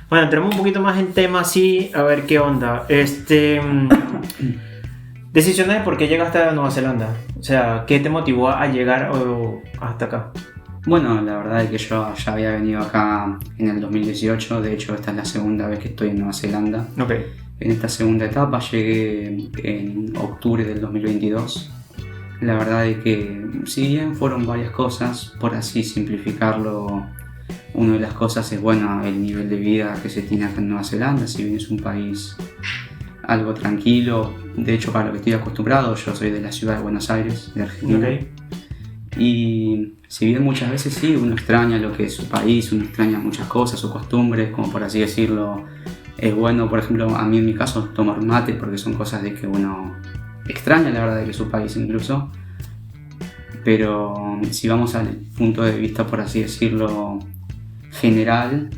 Bueno, entremos un poquito más en tema así, a ver qué onda. Decisiones de por qué llegaste a Nueva Zelanda. O sea, ¿qué te motivó a llegar hasta acá? Bueno, la verdad es que yo ya había venido acá en el 2018, de hecho esta es la segunda vez que estoy en Nueva Zelanda. Ok. En esta segunda etapa llegué en octubre del 2022. La verdad es que si bien fueron varias cosas, por así simplificarlo, una de las cosas es bueno el nivel de vida que se tiene acá en Nueva Zelanda, si bien es un país algo tranquilo, de hecho para lo que estoy acostumbrado, yo soy de la ciudad de Buenos Aires, de Argentina. Ok. Y si bien muchas veces sí, uno extraña lo que es su país, uno extraña muchas cosas, sus costumbres, como por así decirlo, es bueno, por ejemplo, a mí en mi caso, tomar mate, porque son cosas de que uno extraña, la verdad, de que su país incluso. Pero si vamos al punto de vista, por así decirlo, general,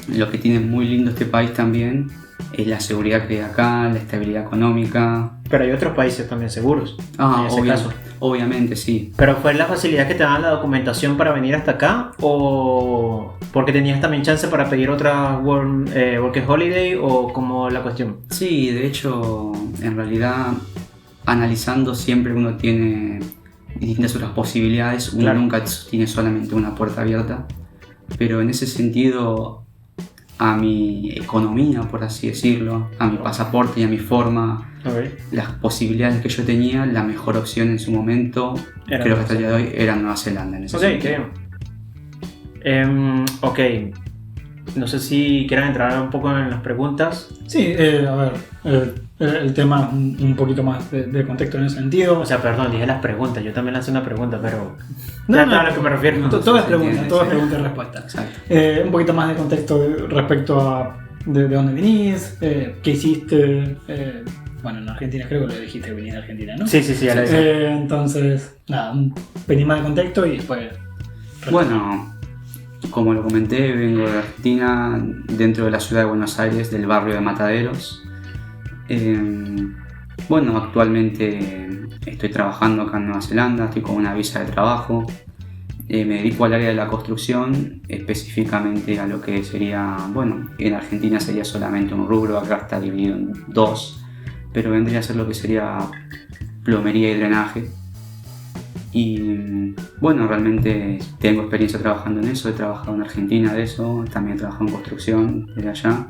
lo que tiene muy lindo este país también es la seguridad que hay acá, la estabilidad económica. Pero hay otros países también seguros, en ese caso. Obviamente sí. ¿Pero fue la facilidad que te dan la documentación para venir hasta acá? ¿O porque tenías también chance para pedir otra Working Holiday? ¿O como la cuestión? Sí, de hecho, en realidad, analizando siempre uno tiene distintas otras posibilidades, uno Claro. nunca tiene solamente una puerta abierta, pero en ese sentido, a mi economía, por así decirlo, a mi pasaporte y a mi forma, Okay. las posibilidades que yo tenía, la mejor opción en su momento, Era creo Nueva que hasta el día de hoy, era Nueva Zelanda. En ese Ok, sentido. qué bien. Ok. No sé si quieran entrar un poco en las preguntas. Sí, a ver, el tema un poquito más de contexto en ese sentido. O sea, perdón, dije las preguntas. Yo también lancé una pregunta, pero... No, ya no, está a lo que me refiero. no. Todas se preguntas, entiende, todas sí. preguntas y respuestas. Exacto. Un poquito más de contexto respecto a de dónde venís, qué hiciste. Bueno, en Argentina creo que lo dijiste que venís de Argentina, ¿no? Sí, ya la hice. Entonces, nada, venís más de contexto y después... Bueno, como lo comenté, vengo de Argentina, dentro de la ciudad de Buenos Aires, del barrio de Mataderos. Bueno, actualmente estoy trabajando acá en Nueva Zelanda, estoy con una visa de trabajo. Me dedico al área de la construcción, específicamente a lo que sería, bueno, en Argentina sería solamente un rubro, acá está dividido en dos, pero vendría a ser lo que sería plomería y drenaje. Y bueno, realmente tengo experiencia trabajando en eso, he trabajado en Argentina de eso, también he trabajado en construcción desde allá.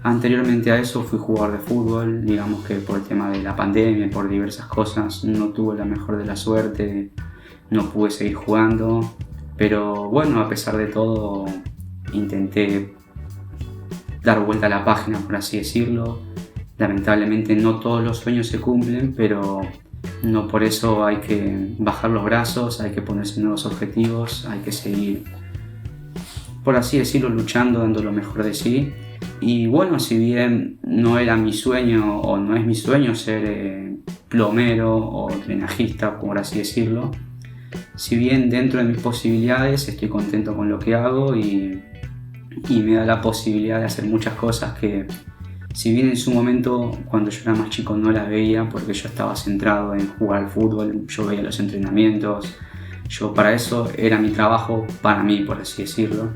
Anteriormente a eso fui jugador de fútbol, digamos que por el tema de la pandemia y por diversas cosas no tuve la mejor de la suerte, no pude seguir jugando, pero bueno, a pesar de todo intenté dar vuelta a la página, por así decirlo. Lamentablemente no todos los sueños se cumplen, pero no por eso hay que bajar los brazos, hay que ponerse nuevos objetivos, hay que seguir, por así decirlo, luchando, dando lo mejor de sí. Y bueno, si bien no era mi sueño o no es mi sueño ser plomero o drenajista, por así decirlo, si bien dentro de mis posibilidades estoy contento con lo que hago y me da la posibilidad de hacer muchas cosas que, si bien en su momento cuando yo era más chico no las veía porque yo estaba centrado en jugar al fútbol, yo veía los entrenamientos, yo para eso era mi trabajo para mí, por así decirlo,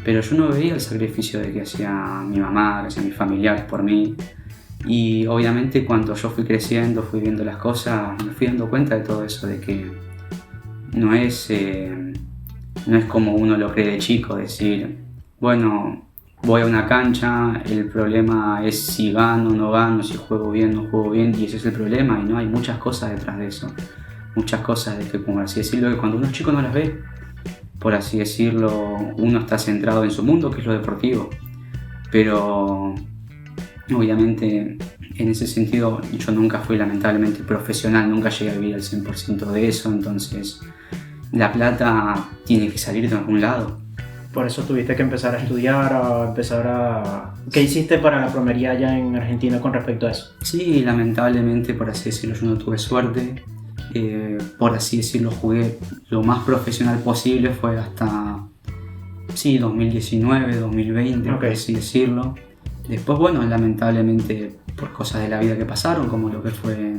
pero yo no veía el sacrificio de que hacía mi mamá, que hacían mis familiares por mí. Y obviamente cuando yo fui creciendo, fui viendo las cosas, me fui dando cuenta de todo eso, de que no es como uno lo cree de chico, decir, bueno, voy a una cancha, el problema es si gano o no gano, si juego bien o no juego bien, y ese es el problema, y no, hay muchas cosas detrás de eso. Muchas cosas de que, como así decirlo, que cuando uno es chico no las ve. Por así decirlo, uno está centrado en su mundo, que es lo deportivo. Pero obviamente en ese sentido yo nunca fui lamentablemente profesional, nunca llegué a vivir al 100% de eso, entonces la plata tiene que salir de algún lado. Por eso tuviste que empezar a estudiar, ¿Qué hiciste para la plomería allá en Argentina con respecto a eso? Sí, lamentablemente, por así decirlo, yo no tuve suerte. Por así decirlo, jugué lo más profesional posible, fue hasta 2019, 2020, Ok. por así decirlo. Después, bueno, lamentablemente por cosas de la vida que pasaron, como lo que fue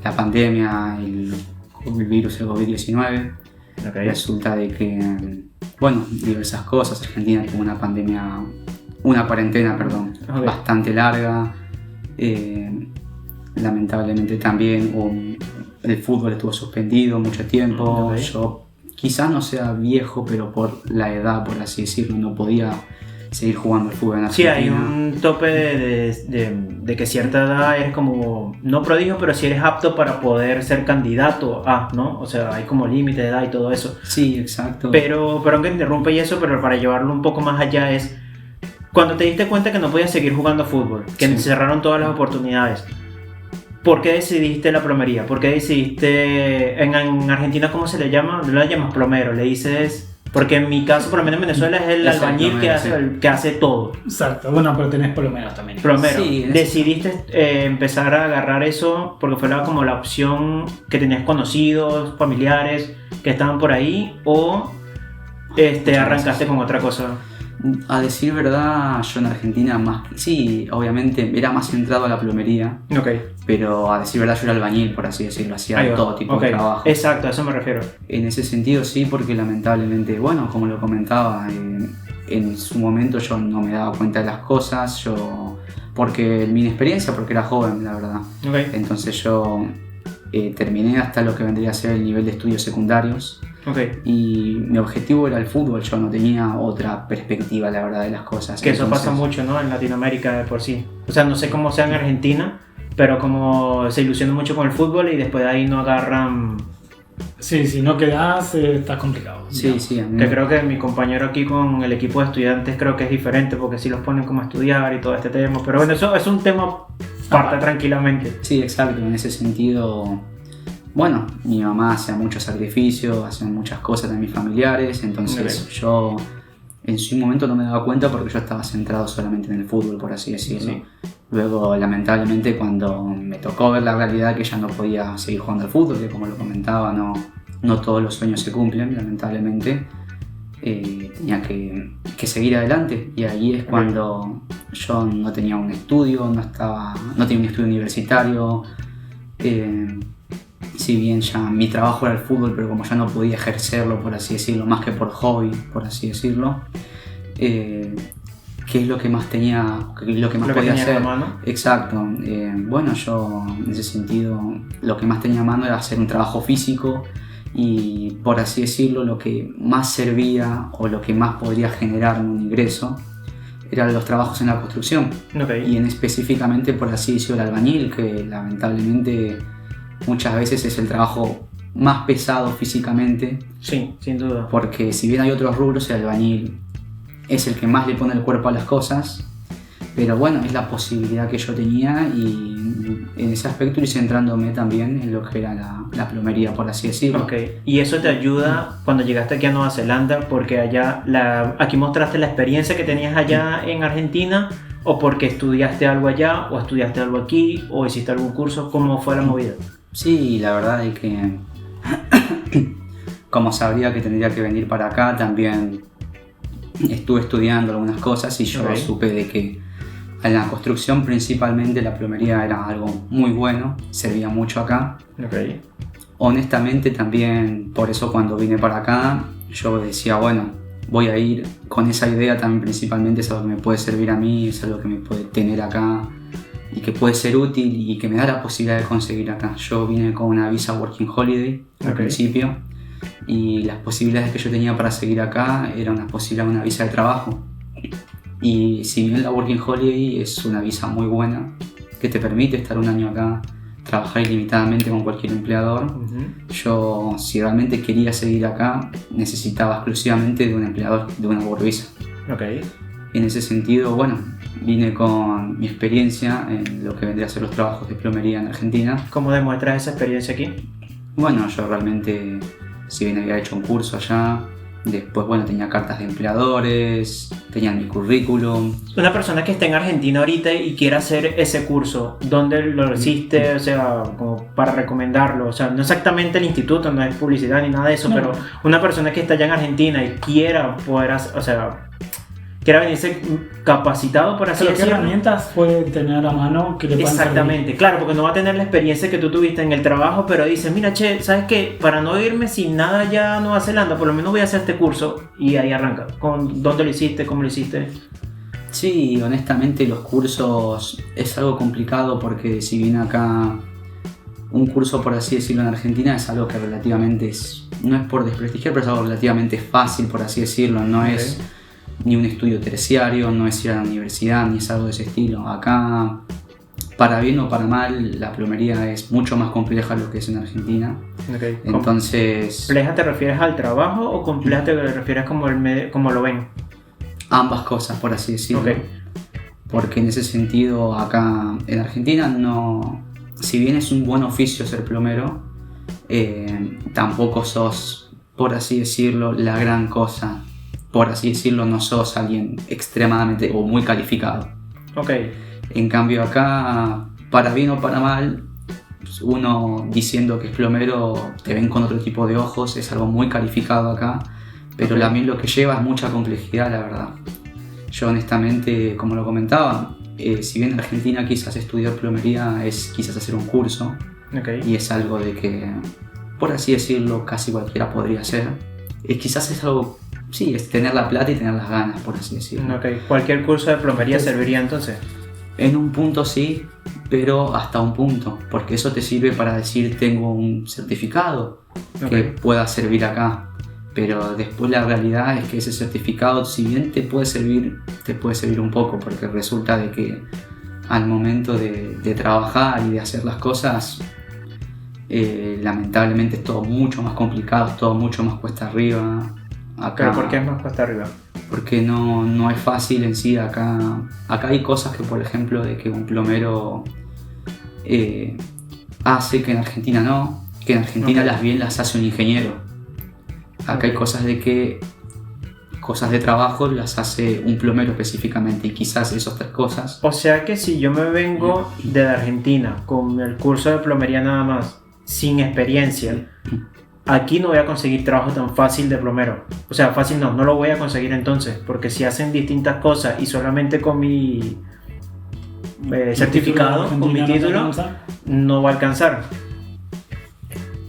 la pandemia, el virus, el COVID-19, Ok. resulta de que bueno, diversas cosas. Argentina tuvo una cuarentena, Ok. bastante larga. Lamentablemente también el fútbol estuvo suspendido mucho tiempo. Ok. Yo quizás no sea viejo, pero por la edad, por así decirlo, no podía seguir jugando al fútbol en Sí, Argentina. hay un tope de que cierta edad eres como, no prodigio, pero si eres apto para poder ser candidato a, ¿no? O sea, hay como límite de edad y todo eso. Sí, exacto. Pero aunque interrumpe y eso, pero para llevarlo un poco más allá es, cuando te diste cuenta que no podías seguir jugando fútbol, que Sí. cerraron todas las oportunidades, ¿por qué decidiste la plomería? ¿Por qué decidiste, en Argentina cómo se le llama? No le llamas plomero, le dices... Porque en mi caso, por lo menos en Venezuela, es el Es el albañil plomero, que hace todo. Exacto, bueno, pero tenés por lo menos también. Plomero. Sí, es- ¿Decidiste empezar a agarrar eso porque fue como la opción que tenías conocidos, familiares que estaban por ahí? ¿O arrancaste gracias. con otra cosa? A decir verdad, yo en Argentina sí, obviamente era más centrado a la plomería, Ok. pero a decir verdad yo era albañil, por así decirlo, Ahí hacía va. todo tipo Ok. de trabajo. Exacto, a eso me refiero. En ese sentido sí, porque lamentablemente, bueno, como lo comentaba, en su momento yo no me daba cuenta de las cosas, porque mi inexperiencia, porque era joven, la verdad. Ok. Entonces yo terminé hasta lo que vendría a ser el nivel de estudios secundarios Ok. y mi objetivo era el fútbol, yo no tenía otra perspectiva, la verdad, de las cosas. Que eso pasa Entonces, mucho, ¿no? En Latinoamérica de por sí. O sea, no sé cómo sea en Argentina, pero como se ilusionan mucho con el fútbol y después de ahí no agarran... Sí, si no quedás, estás complicado. Sí, digamos. sí, a mí Que creo que mi compañero aquí con el equipo de estudiantes creo que es diferente porque sí los ponen como a estudiar y todo este tema. Pero bueno, eso es un tema parte tranquilamente. Sí, exacto, en ese sentido, bueno, mi mamá hacía muchos sacrificios, hacía muchas cosas de mis familiares, entonces Ok. yo en su momento no me daba cuenta porque yo estaba centrado solamente en el fútbol, por así decirlo. Sí. Luego, lamentablemente, cuando me tocó ver la realidad que ya no podía seguir jugando al fútbol, que como lo comentaba, no todos los sueños se cumplen, lamentablemente, tenía que seguir adelante. Y ahí es cuando yo no tenía un estudio, no tenía un estudio universitario. Si bien ya mi trabajo era el fútbol, pero como ya no podía ejercerlo, por así decirlo, más que por hobby, por así decirlo, ¿qué es lo que más tenía, qué es lo que más Lo que podía tenías a hacer? la mano. Exacto. Bueno, yo en ese sentido lo que más tenía a mano era hacer un trabajo físico y, por así decirlo, lo que más servía o lo que más podría generar un ingreso eran los trabajos en la construcción. Ok. Y específicamente, por así decirlo, el albañil, que lamentablemente muchas veces es el trabajo más pesado físicamente, Sí, sin duda. porque si bien hay otros rubros, el albañil es el que más le pone el cuerpo a las cosas, pero bueno, es la posibilidad que yo tenía y en ese aspecto ir centrándome también en lo que era la plomería, por así decirlo. Ok. Y eso te ayuda cuando llegaste aquí a Nueva Zelanda porque allá, aquí mostraste la experiencia que tenías allá en Argentina o porque estudiaste algo allá o estudiaste algo aquí o hiciste algún curso. ¿Cómo fue la movida? Sí, la verdad es que como sabría que tendría que venir para acá, también estuve estudiando algunas cosas y yo Ok. supe de que en la construcción principalmente la plomería era algo muy bueno, servía mucho acá. Ok. Honestamente también por eso cuando vine para acá yo decía, bueno, voy a ir con esa idea también, principalmente es algo que me puede servir a mí, es algo que me puede tener acá y que puede ser útil y que me da la posibilidad de conseguir acá. Yo vine con una visa Working Holiday al Ok. principio y las posibilidades que yo tenía para seguir acá era una posibilidad de una visa de trabajo. Y si bien la Working Holiday es una visa muy buena que te permite estar un año acá, trabajar ilimitadamente con cualquier empleador, Ujú. yo si realmente quería seguir acá necesitaba exclusivamente de un empleador, de una work visa. Ok. En ese sentido, bueno, vine con mi experiencia en lo que vendría a ser los trabajos de plomería en Argentina. ¿Cómo demuestras esa experiencia aquí? Bueno, yo realmente, si bien había hecho un curso allá, después, bueno, tenía cartas de empleadores, tenía mi currículum. Una persona que esté en Argentina ahorita y quiera hacer ese curso, ¿dónde lo hiciste? O sea, como para recomendarlo. O sea, no exactamente el instituto, no es publicidad ni nada de eso, No. pero una persona que está allá en Argentina y quiera poder hacer, o sea, quiera venirse capacitado, por así Pero ¿qué decirlo. herramientas puede tener a mano que le puedan Exactamente, claro, porque no va a tener la experiencia que tú tuviste en el trabajo, pero dice, mira, che, ¿sabes qué? Para no irme sin nada ya a Nueva Zelanda, por lo menos voy a hacer este curso y ahí arranca. ¿Dónde lo hiciste? ¿Cómo lo hiciste? Sí, honestamente los cursos es algo complicado porque si bien acá un curso, por así decirlo, en Argentina es algo que relativamente no es por desprestigiar, pero es algo relativamente fácil, por así decirlo, no es ni un estudio terciario, no es ir a la universidad, ni es algo de ese estilo. Acá, para bien o para mal, la plomería es mucho más compleja de lo que es en Argentina. Okay. Entonces, ¿Compleja te refieres al trabajo o compleja te refieres como lo ven? ambas cosas, por así decirlo. Okay. Porque en ese sentido, acá en Argentina, no, si bien es un buen oficio ser plomero, tampoco sos, por así decirlo, la gran cosa. Por así decirlo, no sos alguien extremadamente o muy calificado. Ok. En cambio acá, para bien o para mal, uno diciendo que es plomero te ven con otro tipo de ojos, es algo muy calificado acá, pero también lo que lleva es mucha complejidad, la verdad. Yo honestamente, como lo comentaba, si bien en Argentina quizás estudiar plomería es quizás hacer un curso, y es algo de que, por así decirlo, casi cualquiera podría hacer, quizás es algo... Sí, es tener la plata y tener las ganas, por así decirlo. Ok, ¿cualquier curso de plomería serviría entonces? En un punto sí, pero hasta un punto, porque eso te sirve para decir tengo un certificado que pueda servir acá. Pero después la realidad es que ese certificado, si bien te puede servir un poco, porque resulta de que al momento de trabajar y de hacer las cosas, lamentablemente es todo mucho más complicado, es todo mucho más cuesta arriba. Acá, ¿Pero por qué es más cuesta arriba? Porque no es fácil en sí. Acá hay cosas que, por ejemplo, de que un plomero hace que en Argentina no, que en Argentina las hace un ingeniero. Acá hay cosas de trabajo las hace un plomero específicamente, y quizás esas tres cosas. O sea que si yo me vengo de Argentina con el curso de plomería nada más, sin experiencia, aquí no voy a conseguir trabajo tan fácil de plomero. O sea, fácil no lo voy a conseguir entonces, porque si hacen distintas cosas y solamente con mi certificado, con mi título, no va a alcanzar.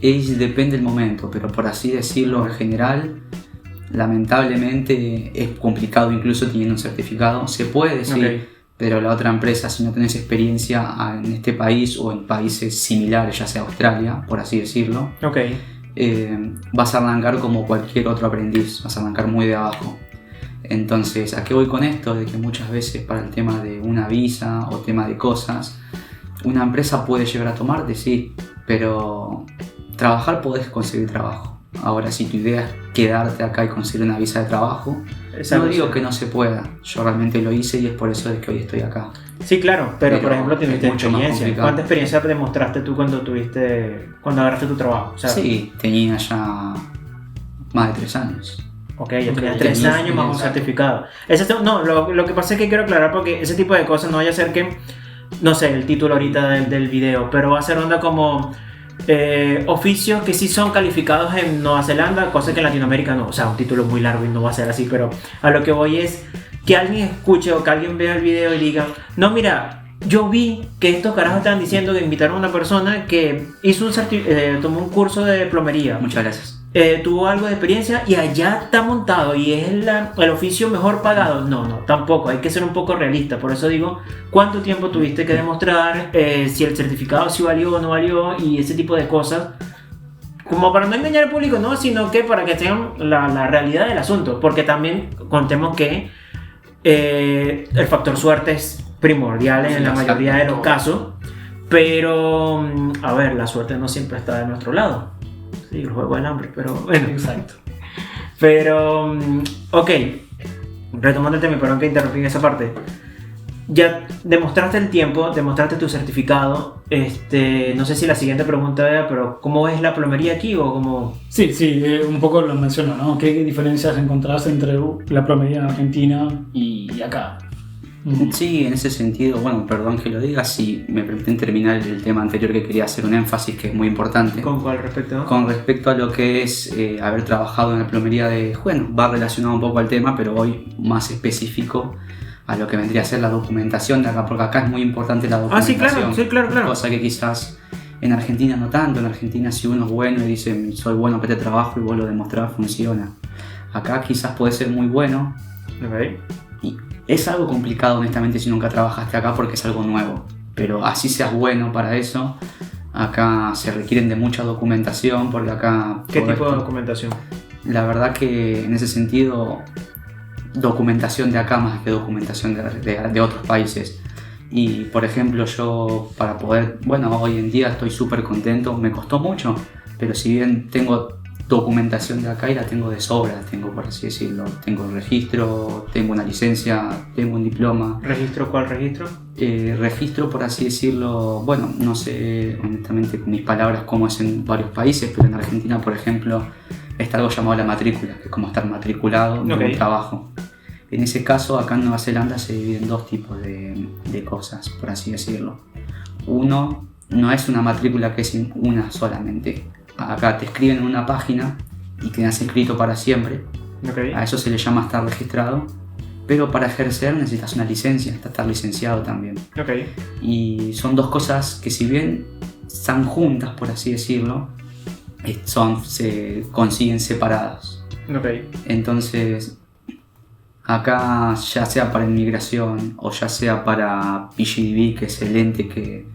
Depende del momento, pero por así decirlo, en general, lamentablemente es complicado incluso teniendo un certificado. Se puede, sí, pero la otra empresa, si no tenés experiencia en este país o en países similares, ya sea Australia, por así decirlo, vas a arrancar como cualquier otro aprendiz, vas a arrancar muy de abajo. Entonces, ¿a qué voy con esto? De que muchas veces para el tema de una visa o tema de cosas, una empresa puede llegar a tomarte, sí, pero trabajar podés conseguir trabajo. Ahora, si tu idea es quedarte acá y conseguir una visa de trabajo, no digo que no se pueda. Yo realmente lo hice y es por eso que hoy estoy acá. Sí, claro, pero por ejemplo tuviste mucho más experiencia. complicado. ¿Cuánta experiencia demostraste tú cuando agarraste tu trabajo? O sea, sí, tenía ya más de 3 años. Ok, ya tenías 3 años más un certificado. Lo que pasa es que quiero aclarar porque ese tipo de cosas no vaya a ser que, no sé, el título ahorita del video, pero va a ser onda como oficios que sí son calificados en Nueva Zelanda, cosa que en Latinoamérica no. O sea, un título muy largo y no va a ser así, pero a lo que voy es que alguien escuche o que alguien vea el video y diga, no, mira, yo vi que estos carajos estaban diciendo que invitaron a una persona que hizo tomó un curso de plomería. Muchas gracias. Tuvo algo de experiencia y allá está montado y es el oficio mejor pagado. No, tampoco, hay que ser un poco realista. Por eso digo, ¿cuánto tiempo tuviste que demostrar? Si el certificado sí valió o no valió y ese tipo de cosas. Como para no engañar al público, no, sino que para que tengan la realidad del asunto. Porque también contemos que el factor suerte es primordial en la mayoría de los casos. Pero, a ver, la suerte no siempre está de nuestro lado. Sí, el juego del hambre, pero bueno. Exacto. Pero, ok, retomando el tema, perdón que interrumpí en esa parte. Ya demostraste el tiempo, demostraste tu certificado. No sé si la siguiente pregunta era, pero ¿cómo es la plomería aquí o cómo? Sí, un poco lo menciono, ¿no? ¿Qué diferencias encontrás entre la plomería en Argentina y acá? Sí, en ese sentido, bueno, perdón que lo diga, si me permiten terminar el tema anterior que quería hacer un énfasis que es muy importante. ¿Con cuál respecto? Con respecto a lo que es haber trabajado en la plomería bueno, va relacionado un poco al tema, pero hoy más específico a lo que vendría a ser la documentación de acá, porque acá es muy importante la documentación. Sí, claro. Cosa que quizás en Argentina no tanto. En Argentina si uno es bueno y dice soy bueno para este trabajo y vos lo demostrás, funciona. Acá quizás puede ser muy bueno. Okay. Y es algo complicado honestamente si nunca trabajaste acá porque es algo nuevo. Pero así seas bueno para eso, acá se requieren de mucha documentación porque acá... ¿Qué tipo de documentación? La verdad que en ese sentido, documentación de acá más que documentación de otros países. Y por ejemplo yo para poder, bueno, hoy en día estoy súper contento, me costó mucho, pero si bien tengo documentación de acá y la tengo de sobra, tengo por así decirlo, tengo el registro, tengo una licencia, tengo un diploma. ¿Registro? ¿Cuál registro? Registro por así decirlo, bueno, no sé honestamente con mis palabras cómo es en varios países, pero en Argentina por ejemplo está algo llamado la matrícula, que es como estar matriculado en un trabajo. En ese caso, acá en Nueva Zelanda se dividen dos tipos de cosas, por así decirlo. Uno, no es una matrícula que es una solamente. Acá te escriben en una página y quedas inscrito para siempre. Okay. A eso se le llama estar registrado. Pero para ejercer necesitas una licencia, estar licenciado también. Okay. Y son dos cosas que si bien están juntas, por así decirlo, se consiguen separadas. Okay. Entonces... acá, ya sea para inmigración o ya sea para PGDB, que es el ente que,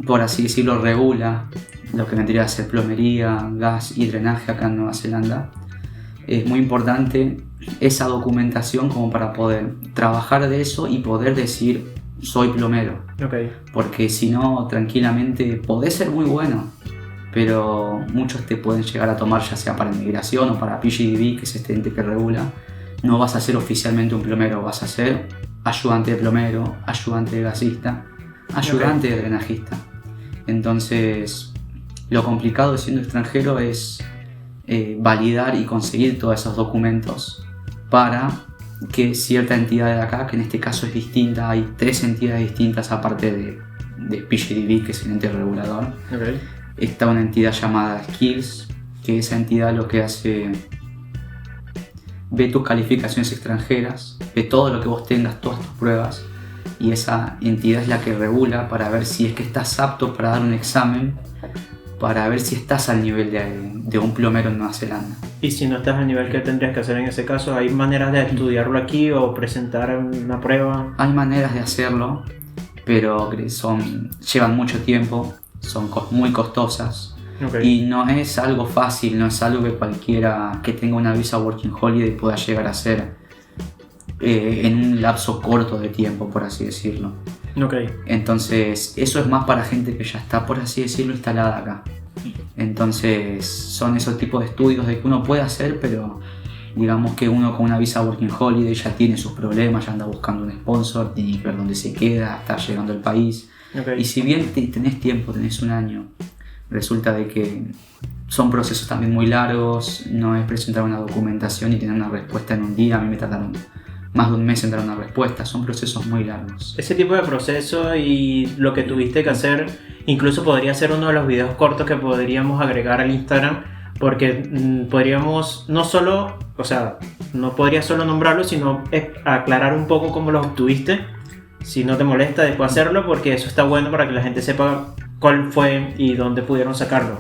por así decirlo, regula lo que vendría a ser plomería, gas y drenaje acá en Nueva Zelanda, es muy importante esa documentación como para poder trabajar de eso y poder decir soy plomero. Okay. Porque si no, tranquilamente podés ser muy bueno, pero muchos te pueden llegar a tomar ya sea para inmigración o para PGDB, que es este ente que regula. No vas a ser oficialmente un plomero, vas a ser ayudante de plomero, ayudante de gasista, ayudante de drenajista. Entonces, lo complicado de siendo extranjero es validar y conseguir todos esos documentos para que cierta entidad de acá, que en este caso es distinta, hay 3 entidades distintas aparte de PGDB, que es el ente regulador. Okay. Está una entidad llamada Skills, que esa entidad lo que hace... ve tus calificaciones extranjeras, ve todo lo que vos tengas, todas tus pruebas, y esa entidad es la que regula para ver si es que estás apto para dar un examen, para ver si estás al nivel de un plomero en Nueva Zelanda. Y si no estás al nivel que tendrías que hacer en ese caso, ¿hay maneras de estudiarlo aquí o presentar una prueba? Hay maneras de hacerlo, pero llevan mucho tiempo, son muy costosas. Okay. Y no es algo fácil, no es algo que cualquiera que tenga una visa Working Holiday pueda llegar a hacer en un lapso corto de tiempo, por así decirlo. Okay. Entonces, eso es más para gente que ya está, por así decirlo, instalada acá. Entonces, son esos tipos de estudios de que uno puede hacer, pero digamos que uno con una visa Working Holiday ya tiene sus problemas, ya anda buscando un sponsor, tiene que ver dónde se queda, está llegando al país. Okay. Y si bien tenés tiempo, tenés un año, resulta de que son procesos también muy largos, no es presentar una documentación y tener una respuesta en un día. A mí me tardaron más de un mes en dar una respuesta, son procesos muy largos. Ese tipo de proceso y lo que tuviste que hacer, incluso podría ser uno de los videos cortos que podríamos agregar al Instagram, porque podríamos no solo, o sea, no podría solo nombrarlo, sino aclarar un poco cómo lo obtuviste, si no te molesta después hacerlo, porque eso está bueno para que la gente sepa cuál fue y dónde pudieron sacarlo.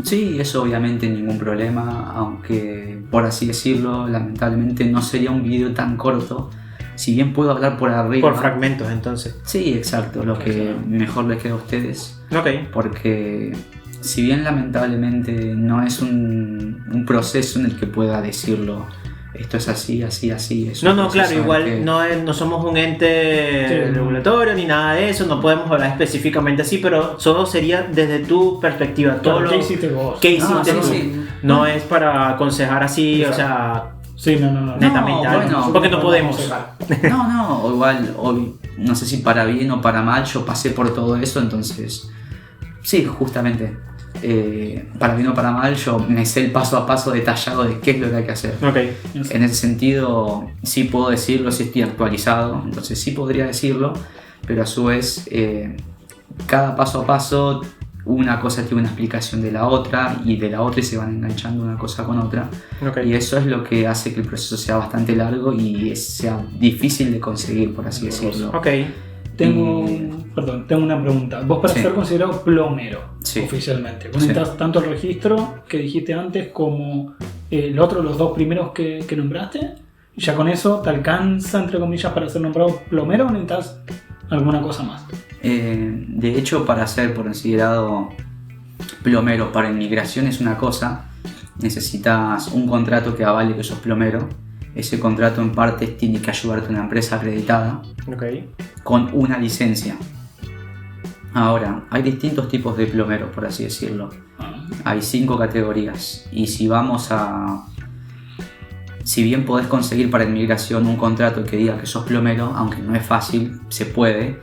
Sí, eso obviamente ningún problema, aunque por así decirlo, lamentablemente no sería un video tan corto. Si bien puedo hablar por arriba... Por fragmentos, entonces. Sí, exacto, lo que mejor les queda a ustedes. Okay. Porque si bien lamentablemente no es un proceso en el que pueda decirlo, esto es así, así, así. Es no, claro, igual no somos un ente regulatorio ni nada de eso, no podemos hablar específicamente así, pero todo sería desde tu perspectiva. Todo ¿Qué hiciste vos? ¿Qué hiciste tú? Sí. No es para aconsejar así, Exacto. O sea... Sí, no. Netamente, bueno, porque no podemos. No, igual, hoy, no sé si para bien o para mal, yo pasé por todo eso, entonces, sí, justamente, para bien o para mal, yo me sé el paso a paso detallado de qué es lo que hay que hacer. Ok. En ese sentido, sí puedo decirlo, sí estoy actualizado, entonces sí podría decirlo, pero a su vez, cada paso a paso, una cosa tiene una explicación de la otra y de la otra y se van enganchando una cosa con otra. Ok. Y eso es lo que hace que el proceso sea bastante largo y sea difícil de conseguir, por así decirlo. Ok. Tengo una pregunta. Vos para Sí. ser considerado plomero Sí. oficialmente, vos Sí. necesitas tanto el registro que dijiste antes como los dos primeros que nombraste. ¿Ya con eso te alcanza, entre comillas, para ser nombrado plomero o necesitas alguna cosa más? De hecho, para ser considerado plomero para inmigración es una cosa, necesitas un contrato que avale que sos plomero. Ese contrato en parte tiene que ayudarte a una empresa acreditada Ok. con una licencia. Ahora, hay distintos tipos de plomeros, por así decirlo. Hay 5 categorías y si bien podés conseguir para inmigración un contrato que diga que sos plomero, aunque no es fácil, se puede,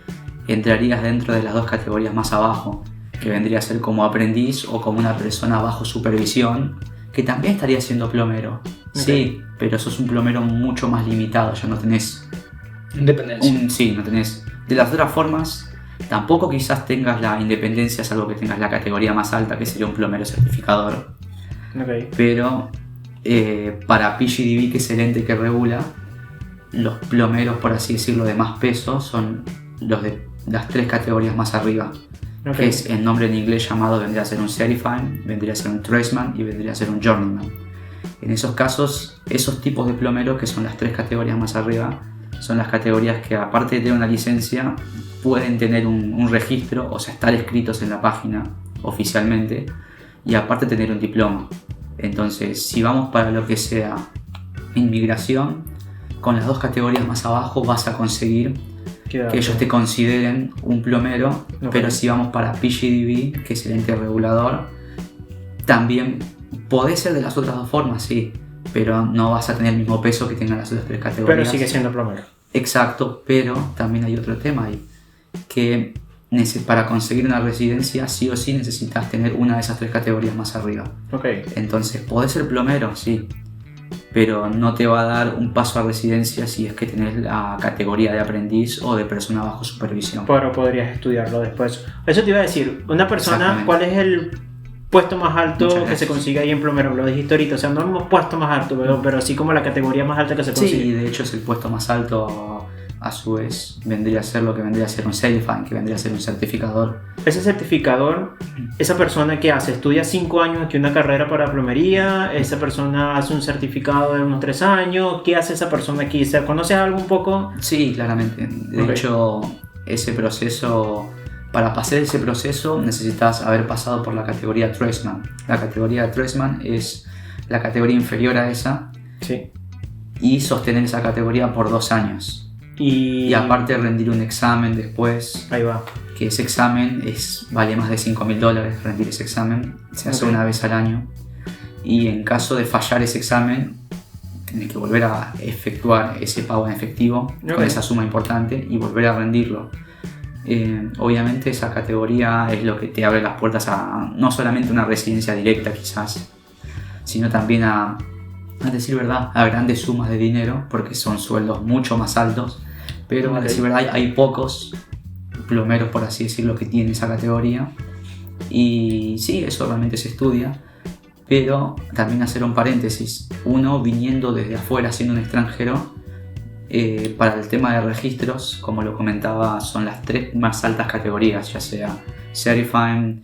entrarías dentro de las 2 categorías más abajo, que vendría a ser como aprendiz o como una persona bajo supervisión, que también estaría siendo plomero. Sí, pero sos un plomero mucho más limitado, ya no tenés Independencia. sí, no tenés. De las otras formas, tampoco quizás tengas la independencia, salvo que tengas la categoría más alta, que sería un plomero certificador. Ok. Pero para PGDB, que es el ente que regula, los plomeros, por así decirlo, de más peso son los de las 3 categorías más arriba. Ok. Que es el nombre en inglés llamado, vendría a ser un Certified, vendría a ser un Tradesman y vendría a ser un Journeyman. En esos casos, esos tipos de plomeros, que son las 3 categorías más arriba, son las categorías que, aparte de tener una licencia, pueden tener un registro, o sea, estar escritos en la página oficialmente, y aparte tener un diploma. Entonces, si vamos para lo que sea inmigración, con las 2 categorías más abajo vas a conseguir Queda- que ellos te consideren un plomero, Ok. pero si vamos para PGDB, que es el ente regulador, también podés ser de las otras 2 formas, sí, pero no vas a tener el mismo peso que tengan las otras 3 categorías. Pero sigue siendo plomero. Exacto, pero también hay otro tema ahí, que para conseguir una residencia sí o sí necesitas tener una de esas 3 categorías más arriba. Ok. Entonces, podés ser plomero, sí, pero no te va a dar un paso a residencia si es que tenés la categoría de aprendiz o de persona bajo supervisión. Pero podrías estudiarlo después. Eso te iba a decir. Una persona, Exactamente. ¿cuál es el puesto más alto Muchas que se gracias. consigue ahí en plomero? Lo dijiste ahorita. O sea, no hemos puesto más alto, pero sí como la categoría más alta que se consigue. Sí, de hecho es el puesto más alto, a su vez vendría a ser lo que vendría a ser un Certified, que vendría a ser un certificador. Ese certificador, esa persona que hace, estudia 5 años aquí una carrera para plomería, esa persona hace un certificado de unos 3 años, ¿qué hace esa persona aquí? ¿Se conoces algo un poco? Sí, claramente. De Ok. hecho, ese proceso, para pasar ese proceso necesitas haber pasado por la categoría Tradesman. La categoría Tradesman es la categoría inferior a esa Sí. y sostener esa categoría por 2 años. Y aparte rendir un examen después, Ahí va. que ese examen vale más de $5.000 rendir ese examen, se hace Ok. una vez al año y en caso de fallar ese examen tienes que volver a efectuar ese pago en efectivo Ok. con esa suma importante y volver a rendirlo. Obviamente esa categoría es lo que te abre las puertas a no solamente una residencia directa quizás, sino también a decir verdad, a grandes sumas de dinero, porque son sueldos mucho más altos, pero a Ok. decir verdad hay pocos plomeros, por así decirlo, que tienen esa categoría. Y sí, eso realmente se estudia, pero también hacer un paréntesis, uno viniendo desde afuera, siendo un extranjero, para el tema de registros, como lo comentaba, son las 3 más altas categorías, ya sea Certified,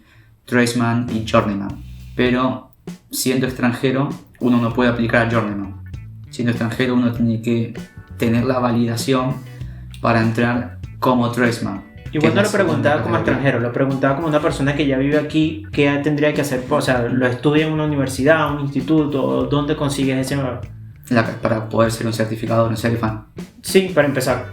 Tradesman y Journeyman. Pero siendo extranjero, uno no puede aplicar a Journeyman. Siendo extranjero, uno tiene que tener la validación para entrar como Tradesman. Igual que no es lo la segunda preguntaba como categoría. extranjero, lo preguntaba como una persona que ya vive aquí, ¿qué tendría que hacer? O sea, ¿lo estudia en una universidad, un instituto? ¿Dónde consigues ese? Para poder ser un certificado, un Certified. Sí, para empezar.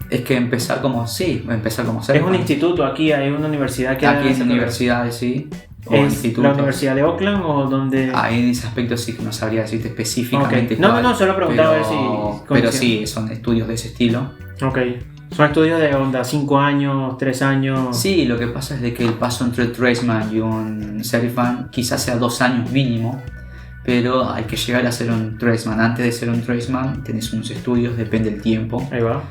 Es que empezar como Es un Certified. instituto aquí, hay una universidad que... Aquí da en esa universidades, sí. O carrera. ¿Es institutos. la Universidad de Oakland o donde...? Ahí en ese aspecto sí que no sabría decirte específicamente Ok. No, cuál, no, solo preguntaba pero, a ver si pero conocía. sí, son estudios de ese estilo. Ok. Son estudios de onda 5 años, 3 años. Sí, lo que pasa es de que el paso entre el Tradesman y un Certifan quizás sea 2 años mínimo, pero hay que llegar a ser un Tradesman. Antes de ser un Tradesman tenés unos estudios, depende del tiempo. Ahí va.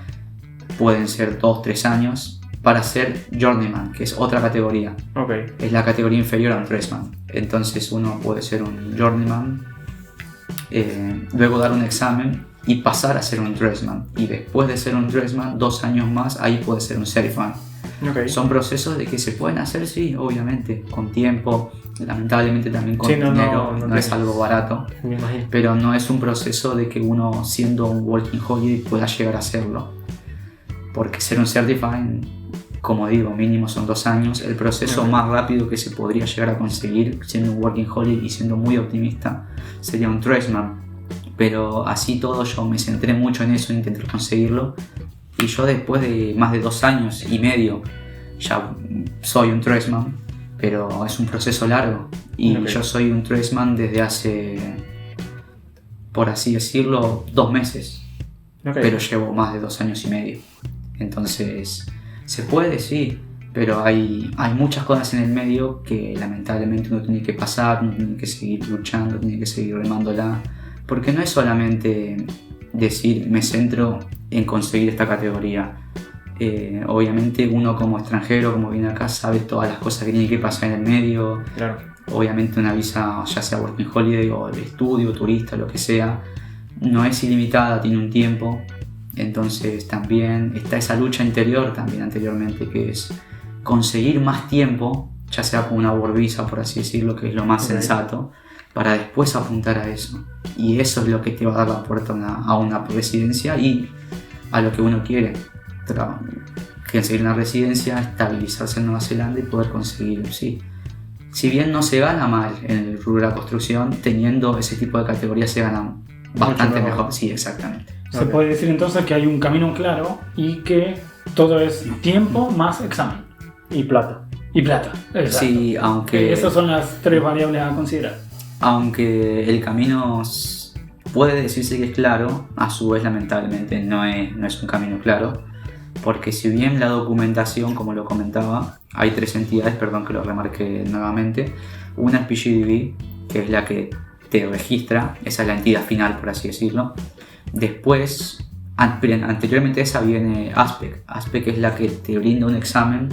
Pueden ser 2-3 años para ser Journeyman, que es otra categoría. Ok. Es la categoría inferior a un Tradesman. Entonces uno puede ser un Journeyman, luego dar un examen y pasar a ser un Tradesman. Y después de ser un Tradesman, 2 años más, ahí puede ser un Certifan. Ok. Son procesos de que se pueden hacer, sí, obviamente, con tiempo, lamentablemente también con Sí, no, dinero, no no es algo barato, Me imagino. pero no es un proceso de que uno, siendo un Working Holiday, pueda llegar a hacerlo. Porque ser un Certifying, como digo, mínimo son 2 años. El proceso más rápido que se podría llegar a conseguir siendo un Working Holiday y siendo muy optimista sería un Tradesman. Pero así todo yo me centré mucho en eso, en intentar conseguirlo. Y yo después de más de 2 años y medio ya soy un Tradesman, pero es un proceso largo. Y yo soy un Tradesman desde hace, por así decirlo, 2 meses. Pero llevo más de 2 años y medio. Entonces, se puede, sí, pero hay muchas cosas en el medio que lamentablemente uno tiene que pasar, uno tiene que seguir luchando, tiene que seguir remándola, porque no es solamente decir me centro en conseguir esta categoría. Obviamente uno como extranjero, como viene acá, sabe todas las cosas que tiene que pasar en el medio. Claro. Obviamente una visa, ya sea Working Holiday o de estudio, turista, lo que sea, no es ilimitada, tiene un tiempo. Entonces también está esa lucha interior también anteriormente, que es conseguir más tiempo, ya sea con una work visa, por así decirlo, que es lo más sensato, para después apuntar a eso. Y eso es lo que te va a dar la puerta a una residencia y a lo que uno quiere. Conseguir una residencia, estabilizarse en Nueva Zelanda y poder conseguirlo, sí. Si bien no se gana mal en el rubro de la construcción, teniendo ese tipo de categorías se gana bastante mejor. Sí, exactamente. Se puede decir entonces que hay un camino claro y que todo es tiempo más examen. Y plata. Y plata, exacto. Sí, aunque... Esas son las 3 variables a considerar. Aunque el camino puede decirse que es claro, a su vez lamentablemente no es un camino claro, porque si bien la documentación, como lo comentaba, hay 3 entidades, perdón que lo remarque nuevamente. Una es PGDB, que es la que te registra, esa es la entidad final, por así decirlo. Después, anteriormente a esa viene ASPEC. ASPEC es la que te brinda un examen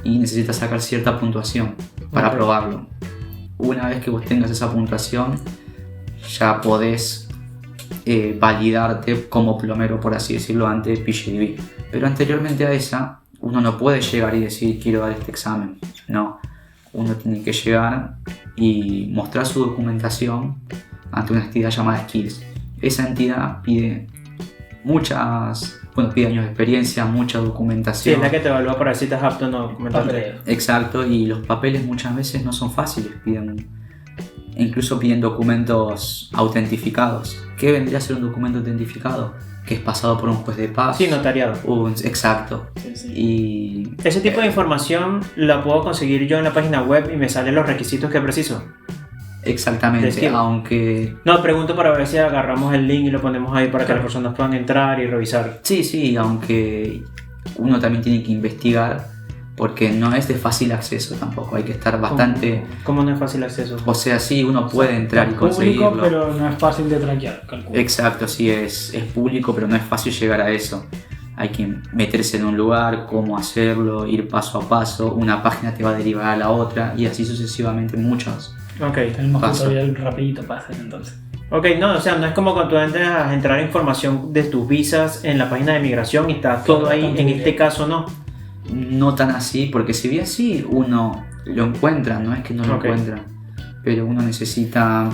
y necesitas sacar cierta puntuación para aprobarlo. Una vez que vos tengas esa puntuación, ya podés validarte como plomero, por así decirlo, ante PGDB. Pero anteriormente a esa, uno no puede llegar y decir quiero dar este examen. No, uno tiene que llegar y mostrar su documentación ante una entidad llamada Skills. Esa entidad pide pide años de experiencia, mucha documentación. Sí, es la que te evalúa para ver si estás apto o no documentarte. Exacto, y los papeles muchas veces no son fáciles, incluso piden documentos autentificados. ¿Qué vendría a ser un documento autentificado? Que es pasado por un juez de paz. Sí, notariado. Exacto. Sí. Y Ese tipo de información la puedo conseguir yo en la página web y me salen los requisitos que preciso. exactamente, aunque... No, pregunto para ver si agarramos el link y lo ponemos ahí para que las personas puedan entrar y revisar. Sí, aunque uno también tiene que investigar, porque no es de fácil acceso tampoco, hay que estar bastante... ¿Cómo no es fácil acceso? O sea, sí, uno puede entrar y conseguirlo. Público, pero no es fácil de traquear, calculo. Exacto, sí, es público, pero no es fácil llegar a eso. Hay que meterse en un lugar, cómo hacerlo, ir paso a paso, una página te va a derivar a la otra y así sucesivamente muchos. Ok. Tenemos Paso. tutorial rapidito para hacer entonces. Ok, no, o sea, no es como cuando tú entras a entrar información de tus visas en la página de migración y está todo ahí, en este caso no. No tan así, porque si bien sí, uno lo encuentra, no es que no lo encuentra, pero uno necesita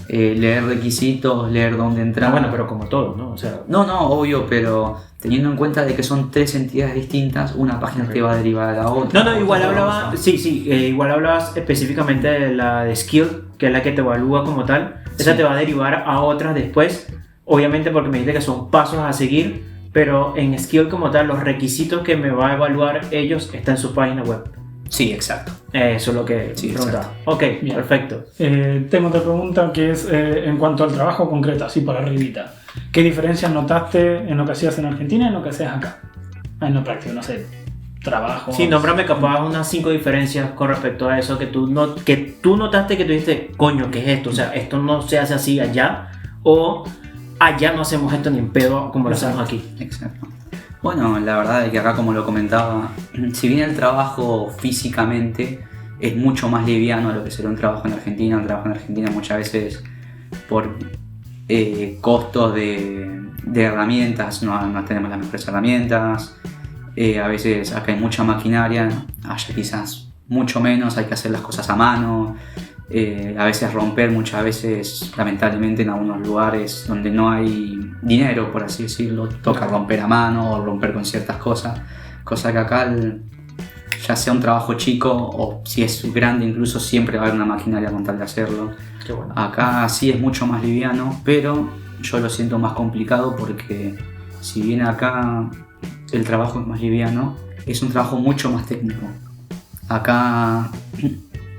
leer requisitos, leer dónde entrar. Bueno, pero como todo, ¿no? O sea, No, obvio, pero teniendo en cuenta de que son 3 entidades distintas, una página te va a derivar a la otra. no, igual hablaba, igual hablabas específicamente de la de Skill, que es la que te evalúa como tal. Esa te va a derivar a otras después, obviamente porque me dijiste que son pasos a seguir, pero en Skill como tal, los requisitos que me va a evaluar ellos están en su página web. Sí, exacto. Eso es lo que preguntaba. exacto. Ok, Bien. perfecto. Tengo otra pregunta que es en cuanto al trabajo concreto, así por arribita. ¿Qué diferencias notaste en lo que hacías en Argentina y en lo que hacías acá? en lo práctico, no sé, trabajo. Sí, nómbrame capaz unas 5 diferencias con respecto a eso que tú notaste que tú dijiste, coño, ¿qué es esto? O sea, esto no se hace así allá, o allá no hacemos esto ni en pedo como lo hacemos aquí. Exacto. Bueno, la verdad es que acá, como lo comentaba, si bien el trabajo físicamente es mucho más liviano a lo que sería un trabajo en Argentina. Un trabajo en Argentina muchas veces por costos de herramientas, no tenemos las mejores herramientas. A veces acá hay mucha maquinaria, allá quizás mucho menos, hay que hacer las cosas a mano. A veces romper, muchas veces, lamentablemente, en algunos lugares donde no hay dinero, por así decirlo, toca romper a mano o romper con ciertas cosas. Cosa que acá, ya sea un trabajo chico o si es grande, incluso siempre va a haber una maquinaria con tal de hacerlo. Qué bueno. Acá sí es mucho más liviano, pero yo lo siento más complicado porque si bien acá el trabajo es más liviano, es un trabajo mucho más técnico. Acá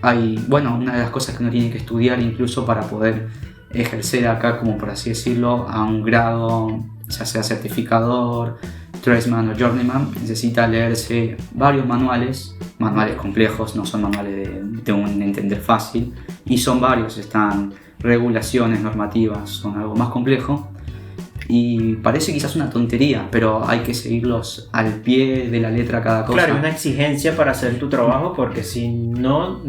hay, bueno, una de las cosas que uno tiene que estudiar incluso para poder ejercer acá, como por así decirlo, a un grado, ya sea certificador, tradesman o journeyman, necesita leerse varios manuales complejos, no son manuales de un entender fácil, y son varios, están regulaciones, normativas, son algo más complejo. Y parece quizás una tontería, pero hay que seguirlos al pie de la letra cada cosa. Claro, una exigencia para hacer tu trabajo, porque si no,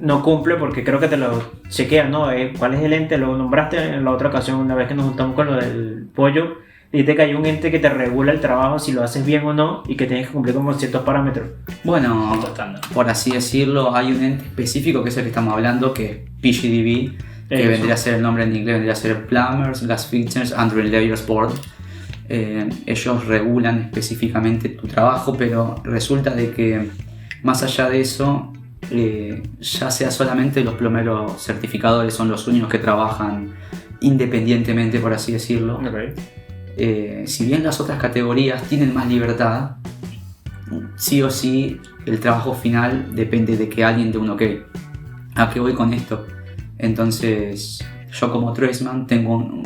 no cumple, porque creo que te lo chequean, ¿no? ¿Cuál es el ente? Lo nombraste en la otra ocasión, una vez que nos juntamos con lo del pollo, dijiste que hay un ente que te regula el trabajo, si lo haces bien o no, y que tienes que cumplir como ciertos parámetros. Bueno, por así decirlo, hay un ente específico que es el que estamos hablando, que es PGDB, que vendría a ser el nombre en inglés, vendría a ser Plumbers, Gas Fixers and Relayers Board. Ellos regulan específicamente tu trabajo, pero resulta de que más allá de eso, ya sea solamente los plomeros certificadores son los únicos que trabajan independientemente, por así decirlo. Okay. Si bien las otras categorías tienen más libertad, sí o sí el trabajo final depende de que alguien dé un ok. ¿A qué voy con esto? Entonces, yo como tradesman tengo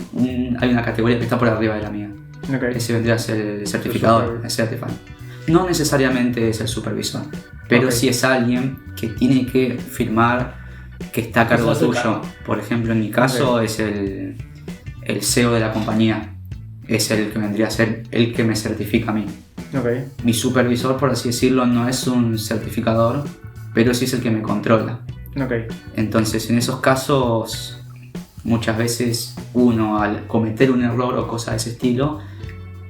hay una categoría que está por arriba de la mía. Okay. Ese vendría a ser el certificador, el certified. No necesariamente es el supervisor, pero Okay. sí es alguien que tiene que firmar que está a cargo tuyo. Por ejemplo, en mi caso Okay. es el CEO de la compañía. Es el que vendría a ser el que me certifica a mí. Okay. Mi supervisor, por así decirlo, no es un certificador, pero sí es el que me controla. Okay. Entonces, en esos casos, muchas veces uno, al cometer un error o cosas de ese estilo,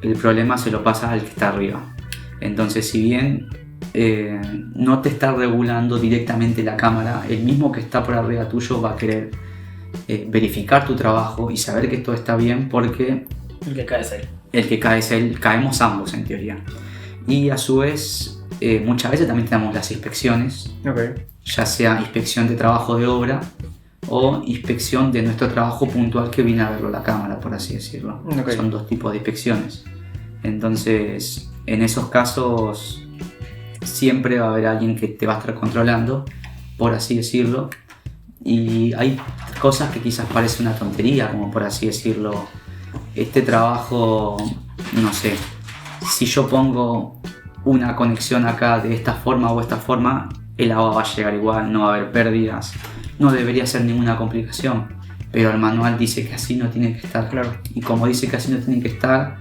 el problema se lo pasa al que está arriba. Entonces, si bien no te está regulando directamente la cámara, el mismo que está por arriba tuyo va a querer verificar tu trabajo y saber que todo está bien, porque El que cae es él. el que cae es él, caemos ambos en teoría. Y a su vez, muchas veces también tenemos las inspecciones, Okay. ya sea inspección de trabajo de obra o inspección de nuestro trabajo puntual que viene a verlo la cámara, por así decirlo. Okay. Son dos tipos de inspecciones. Entonces, en esos casos siempre va a haber alguien que te va a estar controlando, por así decirlo. Y hay cosas que quizás parecen una tontería, como por así decirlo, este trabajo, no sé, si yo pongo una conexión acá de esta forma o esta forma, el agua va a llegar igual, no va a haber pérdidas, no debería ser ninguna complicación, pero el manual dice que así no tiene que estar. Claro. Y como dice que así no tiene que estar,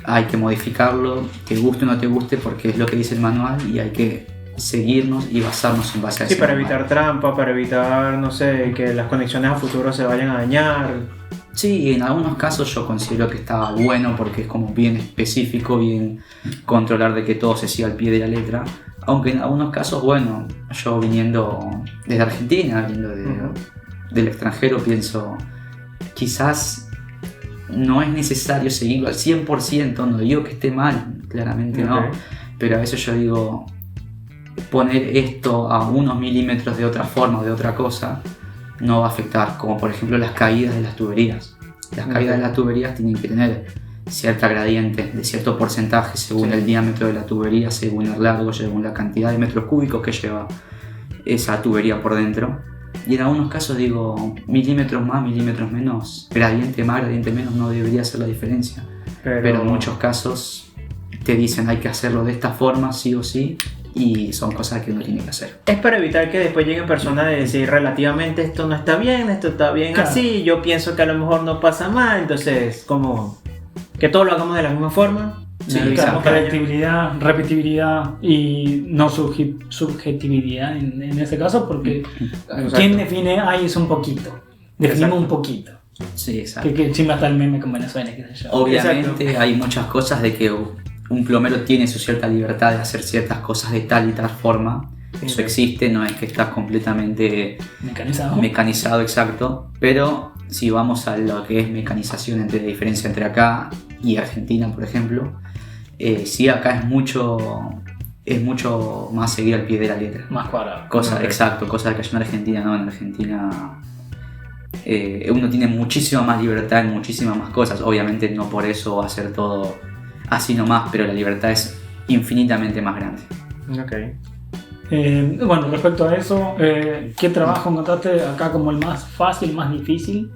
hay que modificarlo, te guste o no te guste, porque es lo que dice el manual y hay que seguirnos y basarnos en base a eso. Sí, para evitar trampa, para evitar, no sé, que las conexiones a futuro se vayan a dañar. Sí, en algunos casos yo considero que está bueno porque es como bien específico, bien controlar de que todo se siga al pie de la letra. Aunque en algunos casos, bueno, yo viniendo desde Argentina, viniendo del extranjero, pienso, quizás no es necesario seguirlo al 100%, no digo que esté mal, claramente no, pero a veces yo digo, poner esto a unos milímetros de otra forma o de otra cosa no va a afectar, como por ejemplo las caídas de las tuberías. Las caídas de las tuberías tienen que tener cierta gradiente de cierto porcentaje según el diámetro de la tubería, según el largo, según la cantidad de metros cúbicos que lleva esa tubería por dentro. Y en algunos casos digo, milímetros más, milímetros menos, gradiente más, gradiente menos, no debería ser la diferencia. Pero en muchos casos te dicen hay que hacerlo de esta forma, sí o sí, y son cosas que uno tiene que hacer. Es para evitar que después lleguen personas de decir relativamente esto no está bien, esto está bien Claro. así, yo pienso que a lo mejor no pasa mal, entonces como que todos lo hagamos de la misma forma. Sí, Necesitamos Claro, exacto. para ello. predictibilidad, repetibilidad y no subjetividad en ese caso, porque Exacto. ¿quién define ahí es un poquito? Definimos Exacto. un poquito. Sí, exacto. Que encima está el meme con Venezuela, qué sé yo. Obviamente Exacto. hay muchas cosas de que un plomero tiene su cierta libertad de hacer ciertas cosas de tal y tal forma. Eso existe, no es que está completamente Mecanizado. mecanizado, exacto, pero si vamos a lo que es mecanización, entre la diferencia entre acá y Argentina, por ejemplo, sí, acá es mucho más seguir al pie de la letra. Más cuadrado. Cosa, Ok. exacto, cosa que allá en Argentina no, en Argentina uno tiene muchísima más libertad en muchísimas más cosas. Obviamente no por eso va a ser todo así nomás, pero la libertad es infinitamente más grande. Ok. Bueno, respecto a eso, ¿qué trabajo encontraste acá como el más fácil, más difícil?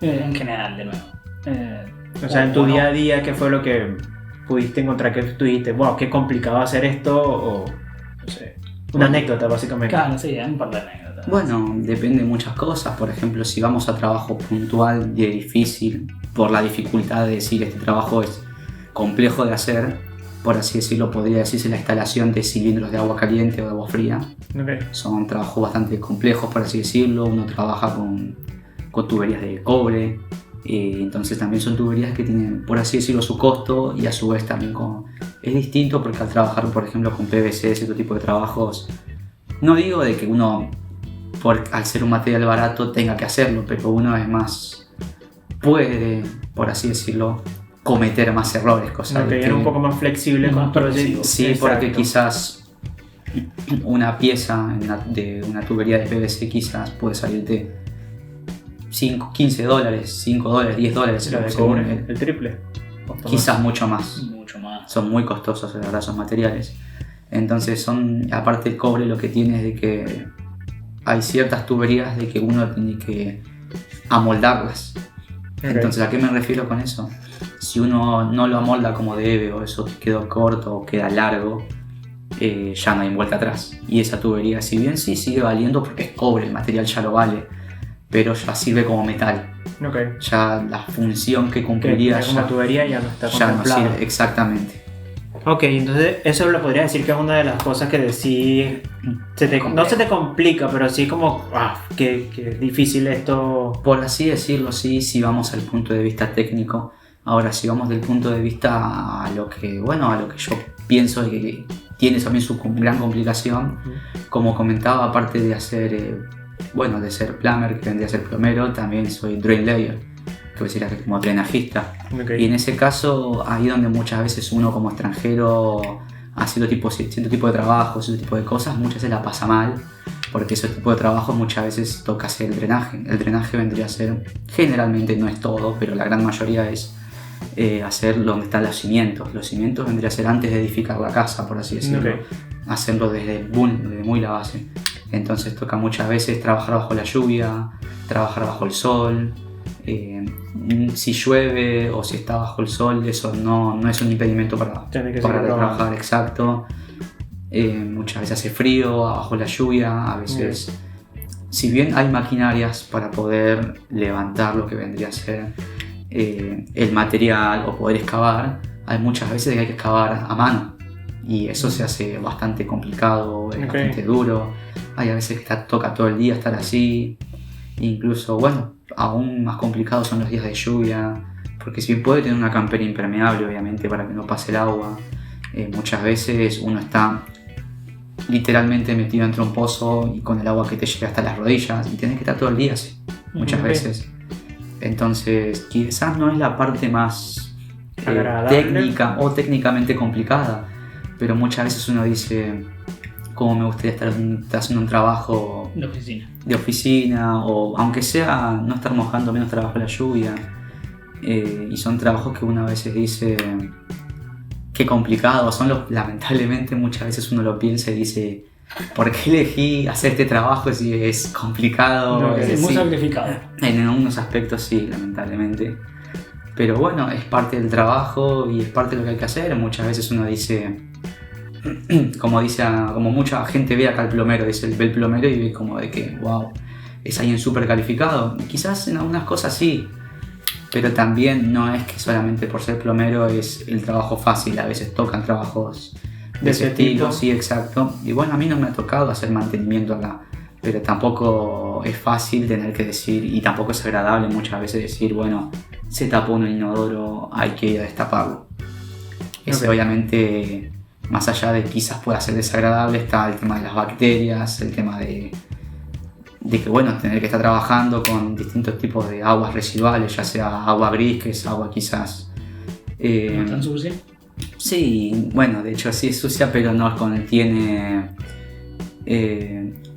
En general, de nuevo. O sea, en tu no. día a día, ¿qué fue lo que pudiste encontrar que tú dijiste, wow, qué complicado hacer esto? O, no sé, una anécdota, básicamente. Claro, sí, hay un par de anécdotas. Bueno, depende de muchas cosas. Por ejemplo, si vamos a trabajo puntual y difícil, por la dificultad de decir este trabajo es complejo de hacer, por así decirlo, podría decirse la instalación de cilindros de agua caliente o de agua fría. Ok. Son trabajos bastante complejos, por así decirlo. Uno trabaja con tuberías de cobre, entonces también son tuberías que tienen, por así decirlo, su costo, y a su vez también es distinto porque al trabajar, por ejemplo, con PVC, ese tipo de trabajos, no digo de que uno, al ser un material barato, tenga que hacerlo, pero uno es más, puede, por así decirlo, cometer más errores, cosas Ok, de era que- un poco más flexible Más con todo progresivo. Sí, Exacto. porque quizás una pieza de una tubería de PVC quizás puede salirte 5, 15 dólares, 5 dólares, 10 dólares. La de según cobre, el triple. quizás mucho más. Mucho más. Son muy costosos, la verdad, esos materiales. Entonces aparte el cobre lo que tiene es de que hay ciertas tuberías de que uno tiene que amoldarlas. Ok. Entonces, ¿a qué me refiero con eso? Si uno no lo amolda como debe, o eso quedó corto o queda largo, ya no hay vuelta atrás. Y esa tubería, si bien sí sigue valiendo porque es cobre, el material ya lo vale, pero ya sirve como metal. Ok. Ya la función que Que cumpliría como ya, tubería ya no está ya no contemplada. sirve. Exactamente. Ok, entonces eso lo podría decir que es una de las cosas que sí no se te complica, pero sí como, qué difícil esto. Por así decirlo, sí, si vamos al punto de vista técnico. Ahora, si vamos del punto de vista a lo que yo pienso de que tiene también su gran complicación, como comentaba, aparte de hacer, de ser plumber, que vendría a ser plomero, también soy drain layer, que sería como drenajista. Ok. Y en ese caso, ahí donde muchas veces uno como extranjero haciendo cierto tipo de trabajo, ese tipo de cosas, muchas veces la pasa mal, porque ese tipo de trabajo muchas veces toca hacer el drenaje. El drenaje vendría a ser, generalmente no es todo, pero la gran mayoría es hacer donde están los cimientos. Los cimientos vendría a ser antes de edificar la casa, por así decirlo. Ok. Hacerlo desde muy la base. Entonces toca muchas veces trabajar bajo la lluvia, trabajar bajo el sol. Si llueve o si está bajo el sol, eso no es un impedimento Tiene que para seguir trabajar, trabajando. exacto. Muchas veces hace frío bajo la lluvia, a veces, si bien hay maquinarias para poder levantar lo que vendría a ser el material o poder excavar, hay muchas veces que hay que excavar a mano y eso se hace bastante complicado, es bastante duro. Hay a veces que toca todo el día estar así, incluso, aún más complicado son los días de lluvia, porque si bien puede tener una campera impermeable, obviamente, para que no pase el agua, muchas veces uno está literalmente metido entre un pozo y con el agua que te llega hasta las rodillas y tienes que estar todo el día así, muchas Ok. veces. Entonces, quizás no es la parte más Agradable. técnica o técnicamente complicada, pero muchas veces uno dice, cómo me gustaría estar haciendo un trabajo De oficina. de oficina, o aunque sea no estar mojando menos trabajo en la lluvia. Y son trabajos que uno a veces dice, qué complicados son lamentablemente muchas veces uno lo piensa y dice, ¿por qué elegí hacer este trabajo si es complicado? No, Es Es muy decir, sacrificado. en algunos aspectos sí, lamentablemente. Pero bueno, es parte del trabajo y es parte de lo que hay que hacer. Muchas veces uno dice, como mucha gente ve acá al plomero, ve el plomero y ve como de que, wow, es alguien súper calificado. Quizás en algunas cosas sí, pero también no es que solamente por ser plomero es el trabajo fácil. A veces tocan trabajos de ese estilo, sí, exacto. Y bueno, a mí no me ha tocado hacer mantenimiento acá, pero tampoco es fácil tener que decir, y tampoco es agradable muchas veces decir, bueno, se tapó un inodoro, hay que ir a destaparlo. Ese obviamente, más allá de quizás pueda ser desagradable, está el tema de las bacterias, el tema de que bueno, tener que estar trabajando con distintos tipos de aguas residuales, ya sea agua gris, que es agua quizás... ¿No tan sucia? Sí, bueno, de hecho sí es sucia, pero no contiene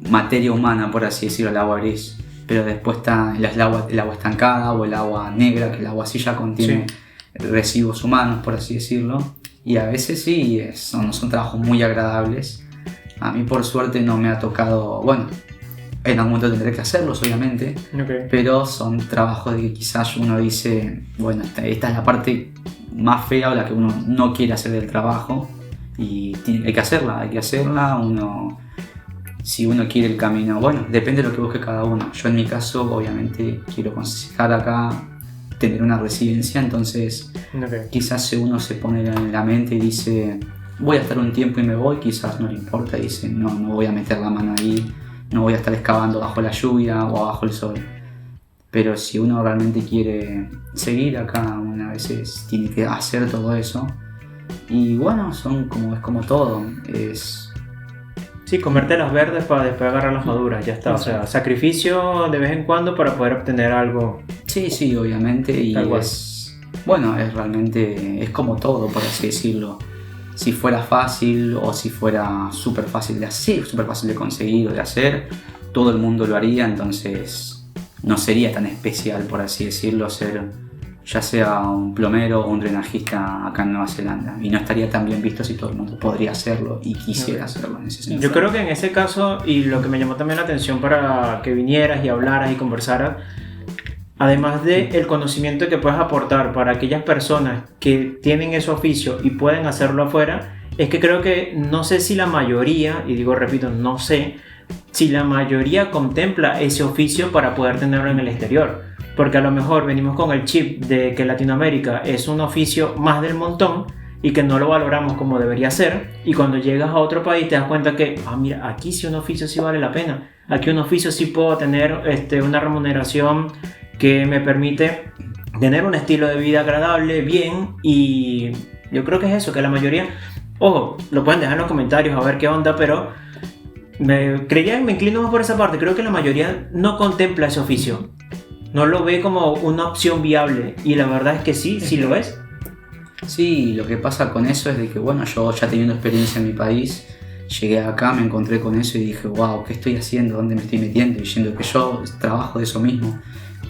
materia humana, por así decirlo, el agua gris. Pero después está el agua estancada o el agua negra, que el agua así ya contiene residuos humanos, por así decirlo. Y a veces sí, son trabajos muy agradables. A mí por suerte no me ha tocado, bueno, en algún momento tendré que hacerlos obviamente, pero son trabajos de que quizás uno dice, bueno, esta es la parte más fea o la que uno no quiere hacer del trabajo y hay que hacerla, si uno quiere el camino, bueno, depende de lo que busque cada uno. Yo en mi caso obviamente quiero estar acá, tener una residencia, entonces quizás si uno se pone en la mente y dice, voy a estar un tiempo y me voy, quizás no le importa y dice, no voy a meter la mano ahí, no voy a estar excavando bajo la lluvia o bajo el sol. Pero si uno realmente quiere seguir acá, una a veces tiene que hacer todo eso. Y bueno, es como todo. Sí, comerte las verdes para después agarrar las maduras, ya está. O sea, sacrificio de vez en cuando para poder obtener algo. Sí, obviamente. Y bueno, es como todo, por así decirlo. Si fuera fácil o si fuera súper fácil de hacer, súper fácil de conseguir o de hacer, todo el mundo lo haría, entonces no sería tan especial, por así decirlo, ser ya sea un plomero o un drenajista acá en Nueva Zelanda. Y no estaría tan bien visto si todo el mundo podría hacerlo y quisiera hacerlo en ese sentido. Yo creo que en ese caso, y lo que me llamó también la atención para que vinieras y hablaras y conversaras, además del conocimiento que puedes aportar para aquellas personas que tienen ese oficio y pueden hacerlo afuera, es que creo que no sé si la mayoría, y repito, no sé si la mayoría contempla ese oficio para poder tenerlo en el exterior. Porque a lo mejor venimos con el chip de que Latinoamérica es un oficio más del montón y que no lo valoramos como debería ser, y cuando llegas a otro país te das cuenta que, mira, aquí sí un oficio sí vale la pena, aquí un oficio sí puedo tener una remuneración que me permite tener un estilo de vida agradable, bien, y yo creo que es eso, que la mayoría, ojo, lo pueden dejar en los comentarios a ver qué onda, pero me inclino más por esa parte, creo que la mayoría no contempla ese oficio, no lo ve como una opción viable, y la verdad es que sí lo es. Sí, lo que pasa con eso es de que, bueno, yo ya teniendo experiencia en mi país, llegué acá, me encontré con eso y dije, wow, ¿qué estoy haciendo? ¿Dónde me estoy metiendo? Y yendo que yo trabajo de eso mismo.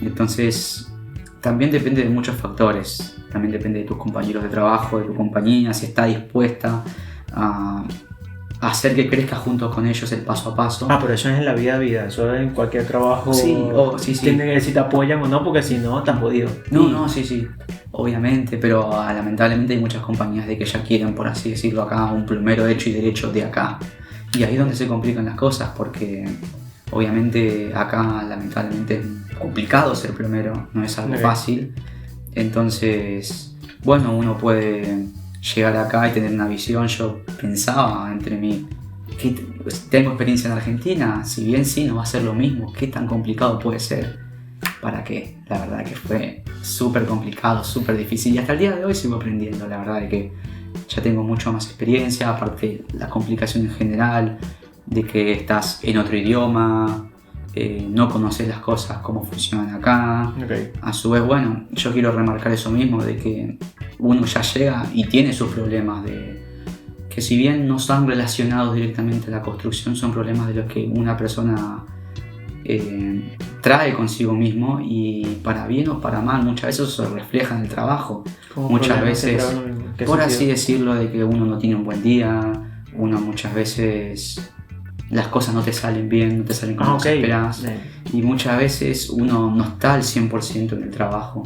Entonces, también depende de muchos factores. También depende de tus compañeros de trabajo, de tu compañía, si está dispuesta a hacer que crezca junto con ellos el paso a paso. Pero eso es en la vida, eso es en cualquier trabajo. Sí. Tienen que ver si te apoyan o no, porque si no, estás jodido. Sí, obviamente, pero lamentablemente hay muchas compañías de que ya quieren, por así decirlo, acá un plomero hecho y derecho de acá. Y ahí es donde se complican las cosas, porque obviamente acá lamentablemente es complicado ser plomero, no es algo fácil. Entonces, bueno, uno puede llegar acá y tener una visión. Yo pensaba entre mí, tengo experiencia en Argentina, si bien sí, no va a ser lo mismo, ¿qué tan complicado puede ser? ¿Para qué? La verdad que fue súper complicado, súper difícil, y hasta el día de hoy sigo aprendiendo. La verdad es que ya tengo mucho más experiencia, aparte la complicación en general, de que estás en otro idioma, no conoces las cosas, cómo funcionan acá. A su vez, bueno, yo quiero remarcar eso mismo, de que uno ya llega y tiene sus problemas, de que si bien no están relacionados directamente a la construcción, son problemas de los que una persona trae consigo mismo, y para bien o para mal muchas veces eso se refleja en el trabajo. Muchas veces, por así decirlo, de que uno no tiene un buen día, uno muchas veces las cosas no te salen bien, no te salen como esperas, y muchas veces uno no está al 100% en el trabajo.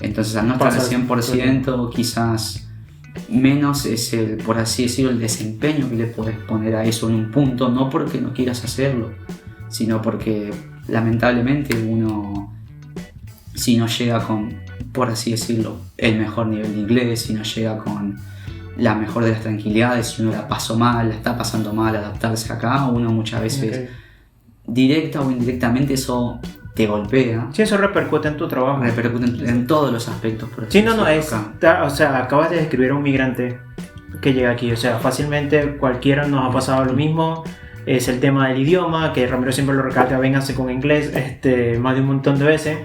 Entonces al no estar al 100%, quizás menos es el, por así decirlo, el desempeño que le puedes poner a eso en un punto, no porque no quieras hacerlo, sino porque lamentablemente uno, si no llega con, por así decirlo, el mejor nivel de inglés, si no llega con la mejor de las tranquilidades, si uno la pasó mal, la está pasando mal, adaptarse acá, uno muchas veces, directa o indirectamente, eso te golpea. Sí, eso repercute en tu trabajo. Repercute en todos los aspectos. Por sí, no, es, o sea, acabas de describir a un migrante que llega aquí, o sea, fácilmente cualquiera nos ha pasado lo mismo. Es el tema del idioma, que Ramiro siempre lo recalca, vénganse con inglés, más de un montón de veces.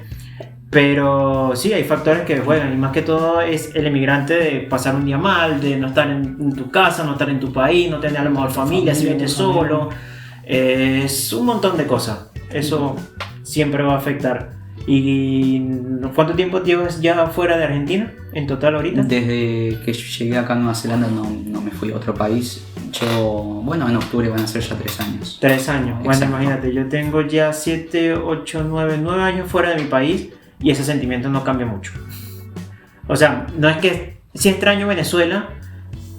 Pero sí, hay factores que juegan, y más que todo es el emigrante de pasar un día mal, de no estar en tu casa, no estar en tu país, no tener a lo mejor familia si vienes solo. Es un montón de cosas. Eso siempre va a afectar. ¿Y cuánto tiempo llevas ya fuera de Argentina en total ahorita? Desde que llegué acá a Nueva Zelanda no me fui a otro país. Bueno, en octubre van a ser ya 3 años. 3 años. Bueno, exacto. Imagínate, yo tengo ya 7, 8, 9 años fuera de mi país y ese sentimiento no cambia mucho. O sea, no es que sí extraño Venezuela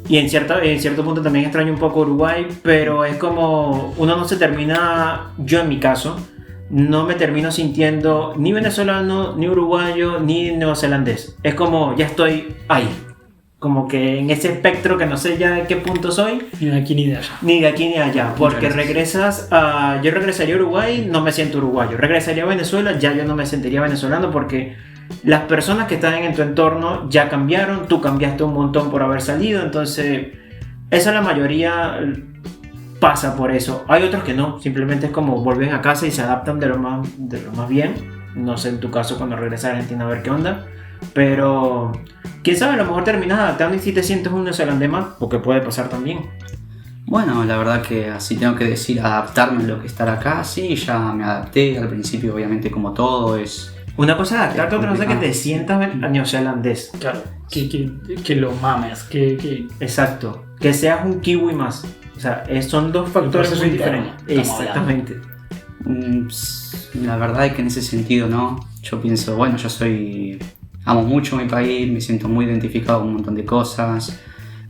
y en cierto punto también extraño un poco Uruguay, pero es como uno no se termina, yo en mi caso, no me termino sintiendo ni venezolano, ni uruguayo, ni neozelandés. Es como ya estoy ahí. Como que en ese espectro que no sé ya de qué punto soy. Ni de aquí ni de allá. Ni de aquí ni de allá. Porque regresas a... Yo regresaría a Uruguay, no me siento uruguayo. Regresaría a Venezuela, ya yo no me sentiría venezolano porque las personas que están en tu entorno ya cambiaron. Tú cambiaste un montón por haber salido. Entonces, esa la mayoría pasa por eso. Hay otros que no. Simplemente es como vuelven a casa y se adaptan de lo más bien. No sé en tu caso cuando regresas a Argentina a ver qué onda. Pero... quién sabe, a lo mejor terminas adaptando y si te sientes un neozelandés más, porque puede pasar también. Bueno, la verdad que así tengo que decir, adaptarme a lo que estar acá, sí, ya me adapté al principio, obviamente como todo es... Una cosa es adaptarte, otra cosa es que te sientas neozelandés. Claro, que lo mames, que... Exacto, que seas un kiwi más. O sea, son dos factores muy diferentes. Exactamente. La verdad es que en ese sentido no, yo pienso, bueno, amo mucho mi país, me siento muy identificado con un montón de cosas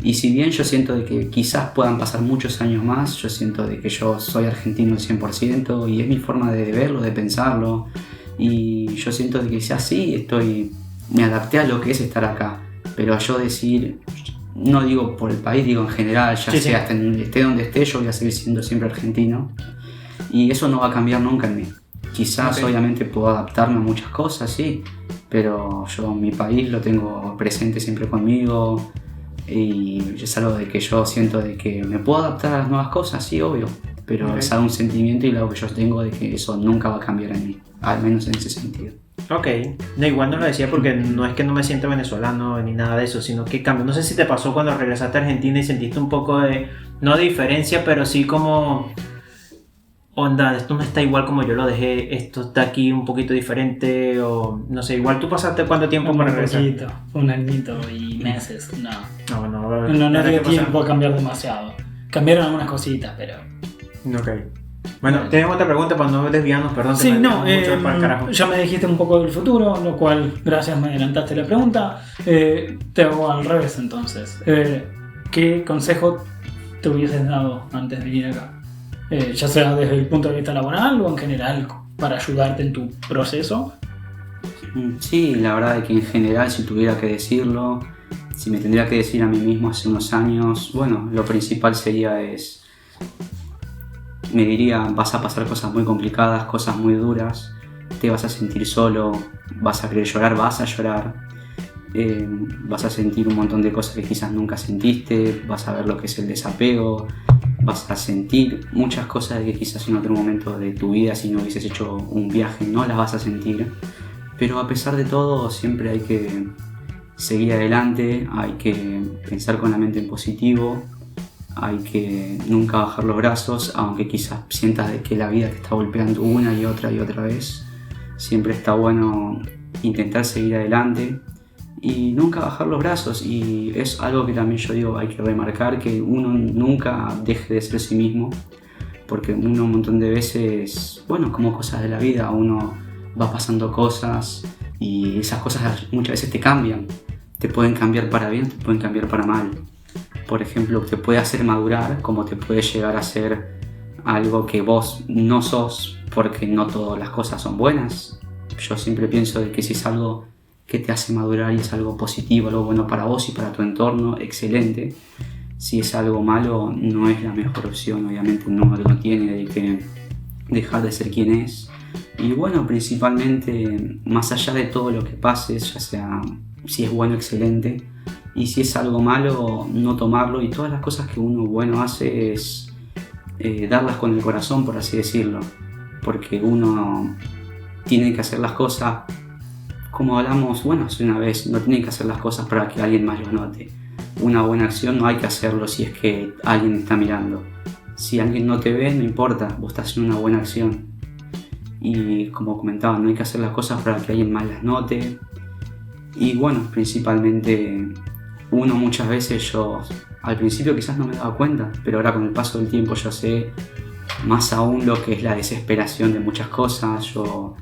y si bien yo siento de que quizás puedan pasar muchos años más, yo siento de que yo soy argentino al 100% y es mi forma de verlo, de pensarlo y yo siento de que ya sí, me adapté a lo que es estar acá, pero yo decir, no digo por el país, digo en general, ya sea esté donde esté, yo voy a seguir siendo siempre argentino y eso no va a cambiar nunca en mí. Quizás obviamente puedo adaptarme a muchas cosas, sí, pero yo mi país lo tengo presente siempre conmigo y es algo de que yo siento de que me puedo adaptar a las nuevas cosas, sí, obvio, pero es algo un sentimiento y algo que yo tengo de que eso nunca va a cambiar en mí, al menos en ese sentido. Ok, no, igual no lo decía porque no es que no me sienta venezolano ni nada de eso, sino que cambio. No sé si te pasó cuando regresaste a Argentina y sentiste un poco de, no de diferencia, pero sí como... onda, esto no está igual como yo lo dejé, esto está aquí un poquito diferente, o no sé, igual tú pasaste cuánto tiempo para regresar. Un añito y meses, no No dio tiempo a cambiar demasiado. Cambiaron algunas cositas, pero... Ok. Bueno, ¿tienes otra pregunta para no desviarnos? Perdón, sí, mucho para el carajo. Ya me dijiste un poco del futuro, lo cual, gracias, me adelantaste la pregunta. Te hago al revés entonces. ¿Qué consejo te hubieses dado antes de venir acá? Ya sea desde el punto de vista laboral o en general para ayudarte en tu proceso. Sí, la verdad es que en general si tuviera que decirlo, si me tendría que decir a mí mismo hace unos años, bueno, lo principal me diría, vas a pasar cosas muy complicadas, cosas muy duras, te vas a sentir solo, vas a querer llorar, vas a llorar, vas a sentir un montón de cosas que quizás nunca sentiste, vas a ver lo que es el desapego, vas a sentir muchas cosas que quizás en otro momento de tu vida, si no hubieses hecho un viaje, no las vas a sentir. Pero a pesar de todo, siempre hay que seguir adelante, hay que pensar con la mente en positivo, hay que nunca bajar los brazos, aunque quizás sientas de que la vida te está golpeando una y otra vez. Siempre está bueno intentar seguir adelante y nunca bajar los brazos, y es algo que también yo digo, hay que remarcar que uno nunca deje de ser sí mismo, porque uno un montón de veces, bueno, como cosas de la vida, uno va pasando cosas y esas cosas muchas veces te cambian. Te pueden cambiar para bien, te pueden cambiar para mal. Por ejemplo, te puede hacer madurar, como te puede llegar a hacer algo que vos no sos, porque no todas las cosas son buenas. Yo siempre pienso de que si es algo que te hace madurar y es algo positivo, algo bueno para vos y para tu entorno, excelente. Si es algo malo, no es la mejor opción, obviamente no tiene de que dejar de ser quien es. Y bueno, principalmente, más allá de todo lo que pases, ya sea si es bueno, excelente, y si es algo malo, no tomarlo, y todas las cosas que uno bueno hace es darlas con el corazón, por así decirlo, porque uno tiene que hacer las cosas, como hablamos, bueno, hace una vez, no tiene que hacer las cosas para que alguien más lo note. Una buena acción no hay que hacerlo si es que alguien está mirando. Si alguien no te ve, no importa, vos estás haciendo una buena acción. Y como comentaba, no hay que hacer las cosas para que alguien más las note. Y bueno, principalmente uno muchas veces, yo al principio quizás no me daba cuenta, pero ahora con el paso del tiempo yo sé más aún lo que es la desesperación de muchas cosas. Yo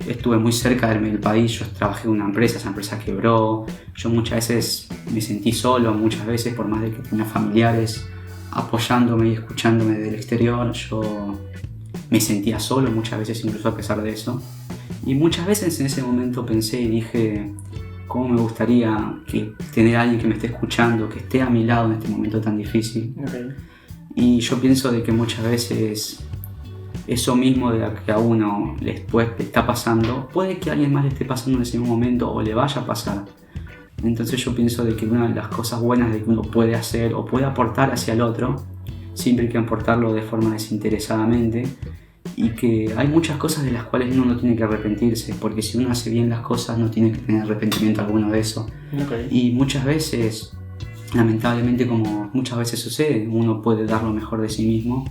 estuve muy cerca de irme del país, yo trabajé en una empresa, esa empresa quebró. Yo muchas veces me sentí solo, muchas veces por más de que tenía familiares apoyándome y escuchándome del exterior, yo me sentía solo muchas veces, incluso a pesar de eso. Y muchas veces en ese momento pensé y dije, ¿cómo me gustaría tener a alguien que me esté escuchando, que esté a mi lado en este momento tan difícil? Okay. Y yo pienso de que muchas veces eso mismo de que a uno después le está pasando, puede que a alguien más le esté pasando en ese mismo momento o le vaya a pasar. Entonces yo pienso de que una de las cosas buenas de que uno puede hacer o puede aportar hacia el otro, siempre hay que aportarlo de forma desinteresadamente, y que hay muchas cosas de las cuales uno no tiene que arrepentirse, porque si uno hace bien las cosas no tiene que tener arrepentimiento alguno de eso. Okay. Y muchas veces, lamentablemente, como muchas veces sucede, uno puede dar lo mejor de sí mismo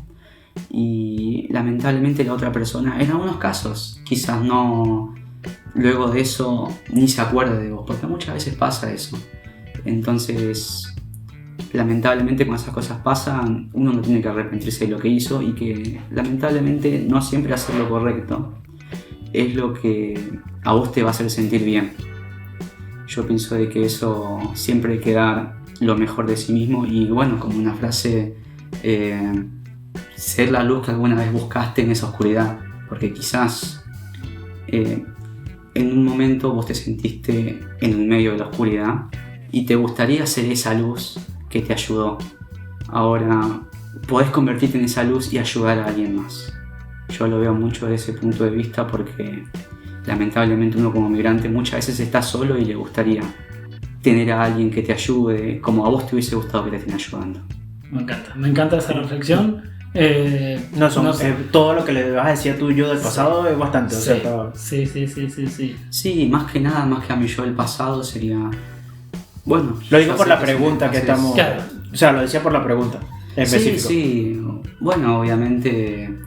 y lamentablemente la otra persona, en algunos casos, quizás no, luego de eso ni se acuerda de vos, porque muchas veces pasa eso. Entonces, lamentablemente cuando esas cosas pasan, uno no tiene que arrepentirse de lo que hizo, y que lamentablemente no siempre hacer lo correcto es lo que a vos te va a hacer sentir bien. Yo pienso de que eso siempre hay que dar lo mejor de sí mismo, y bueno, como una frase, ser la luz que alguna vez buscaste en esa oscuridad, porque quizás en un momento vos te sentiste en el medio de la oscuridad y te gustaría ser esa luz que te ayudó. Ahora podés convertirte en esa luz y ayudar a alguien más. Yo lo veo mucho desde ese punto de vista, porque lamentablemente uno como migrante muchas veces está solo y le gustaría tener a alguien que te ayude como a vos te hubiese gustado que te estén ayudando. Me encanta esa reflexión. No sé. Todo lo que le vas a decir a tu yo del pasado es bastante. Sí. O sea, Sí. Sí, más que nada, más que a mi yo del pasado sería... Bueno, lo digo yo por sé la que pregunta que estamos... Claro. O sea, lo decía por la pregunta en específico. Sí. Bueno, obviamente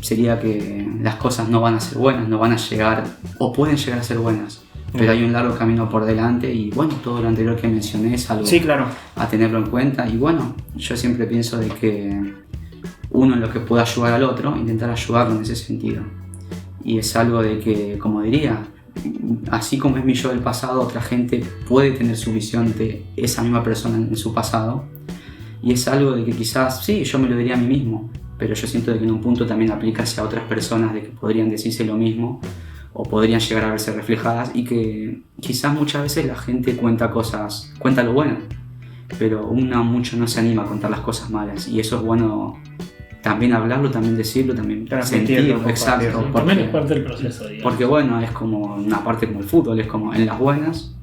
sería que las cosas no van a ser buenas, no van a llegar, o pueden llegar a ser buenas, pero hay un largo camino por delante, y bueno, todo lo anterior que mencioné es algo Sí, claro. a tenerlo en cuenta. Y bueno, yo siempre pienso de que uno en lo que pueda ayudar al otro, intentar ayudarlo en ese sentido. Y es algo de que, como diría, así como es mi yo del pasado, otra gente puede tener su visión de esa misma persona en su pasado, y es algo de que quizás, sí, yo me lo diría a mí mismo, pero yo siento de que en un punto también aplica hacia otras personas, de que podrían decirse lo mismo o podrían llegar a verse reflejadas, y que quizás muchas veces la gente cuenta lo bueno, pero uno mucho no se anima a contar las cosas malas, y eso es bueno también hablarlo, también decirlo, también sentirlo, exacto, Sí, también es parte del proceso, digamos. porque bueno, es como una parte como el fútbol, es como en las buenas,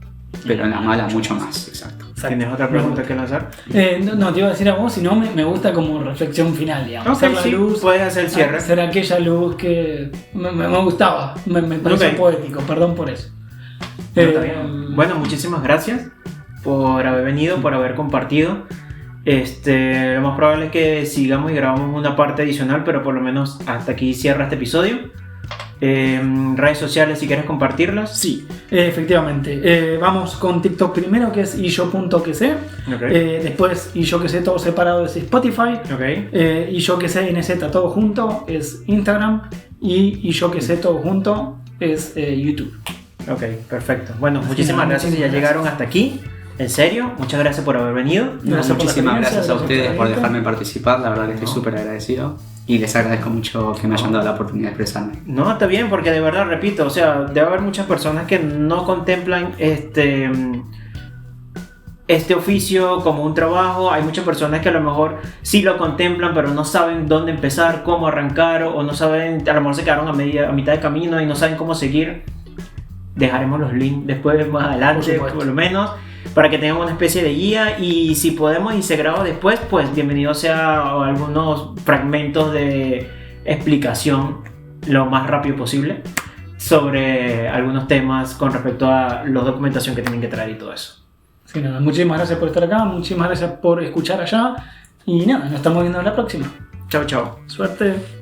pero en las malas mucho más, exacto. ¿Tienes otra pregunta que lanzar? No, te iba a decir a vos, sino me gusta como reflexión final, digamos. Ok, Ser la sí, luz, puedes hacer el cierre. ser aquella luz que me gustaba, me pareció Ok. poético, perdón por eso. No, está bien. Bueno, muchísimas gracias por haber venido, por haber compartido. Lo más probable es que sigamos y grabamos una parte adicional, pero por lo menos hasta aquí cierra este episodio. Redes sociales, si quieres compartirlas. Sí, Efectivamente. Vamos con TikTok primero, que es iyo.qc. Okay. Después iyo.qc todo separado es Spotify. Ok. iyo.qc NZ todo junto es Instagram. Y iyo.qc todo junto es YouTube. Ok, perfecto. Bueno, Así muchísimas nada, gracias. Ya muchísimas llegaron gracias. hasta aquí. En serio, muchas gracias por haber venido. Gracias por la Muchísimas experiencia, gracias a ustedes por Carlito. dejarme participar, la verdad que estoy No. súper agradecido y les agradezco mucho que me hayan dado la oportunidad de expresarme. No, está bien, porque de verdad, repito, o sea, debe haber muchas personas que no contemplan este oficio como un trabajo. Hay muchas personas que a lo mejor sí lo contemplan, pero no saben dónde empezar, cómo arrancar, o no saben, a lo mejor se quedaron a mitad de camino y no saben cómo seguir. Dejaremos los links después, más adelante, por lo menos, para que tengan una especie de guía. Y si podemos y se graba después, pues bienvenido sea algunos fragmentos de explicación lo más rápido posible sobre algunos temas con respecto a la documentación que tienen que traer y todo eso. Sí, nada, muchísimas gracias por estar acá, muchísimas gracias por escuchar allá. Y nada, nos estamos viendo en la próxima. Chao, chao. Suerte.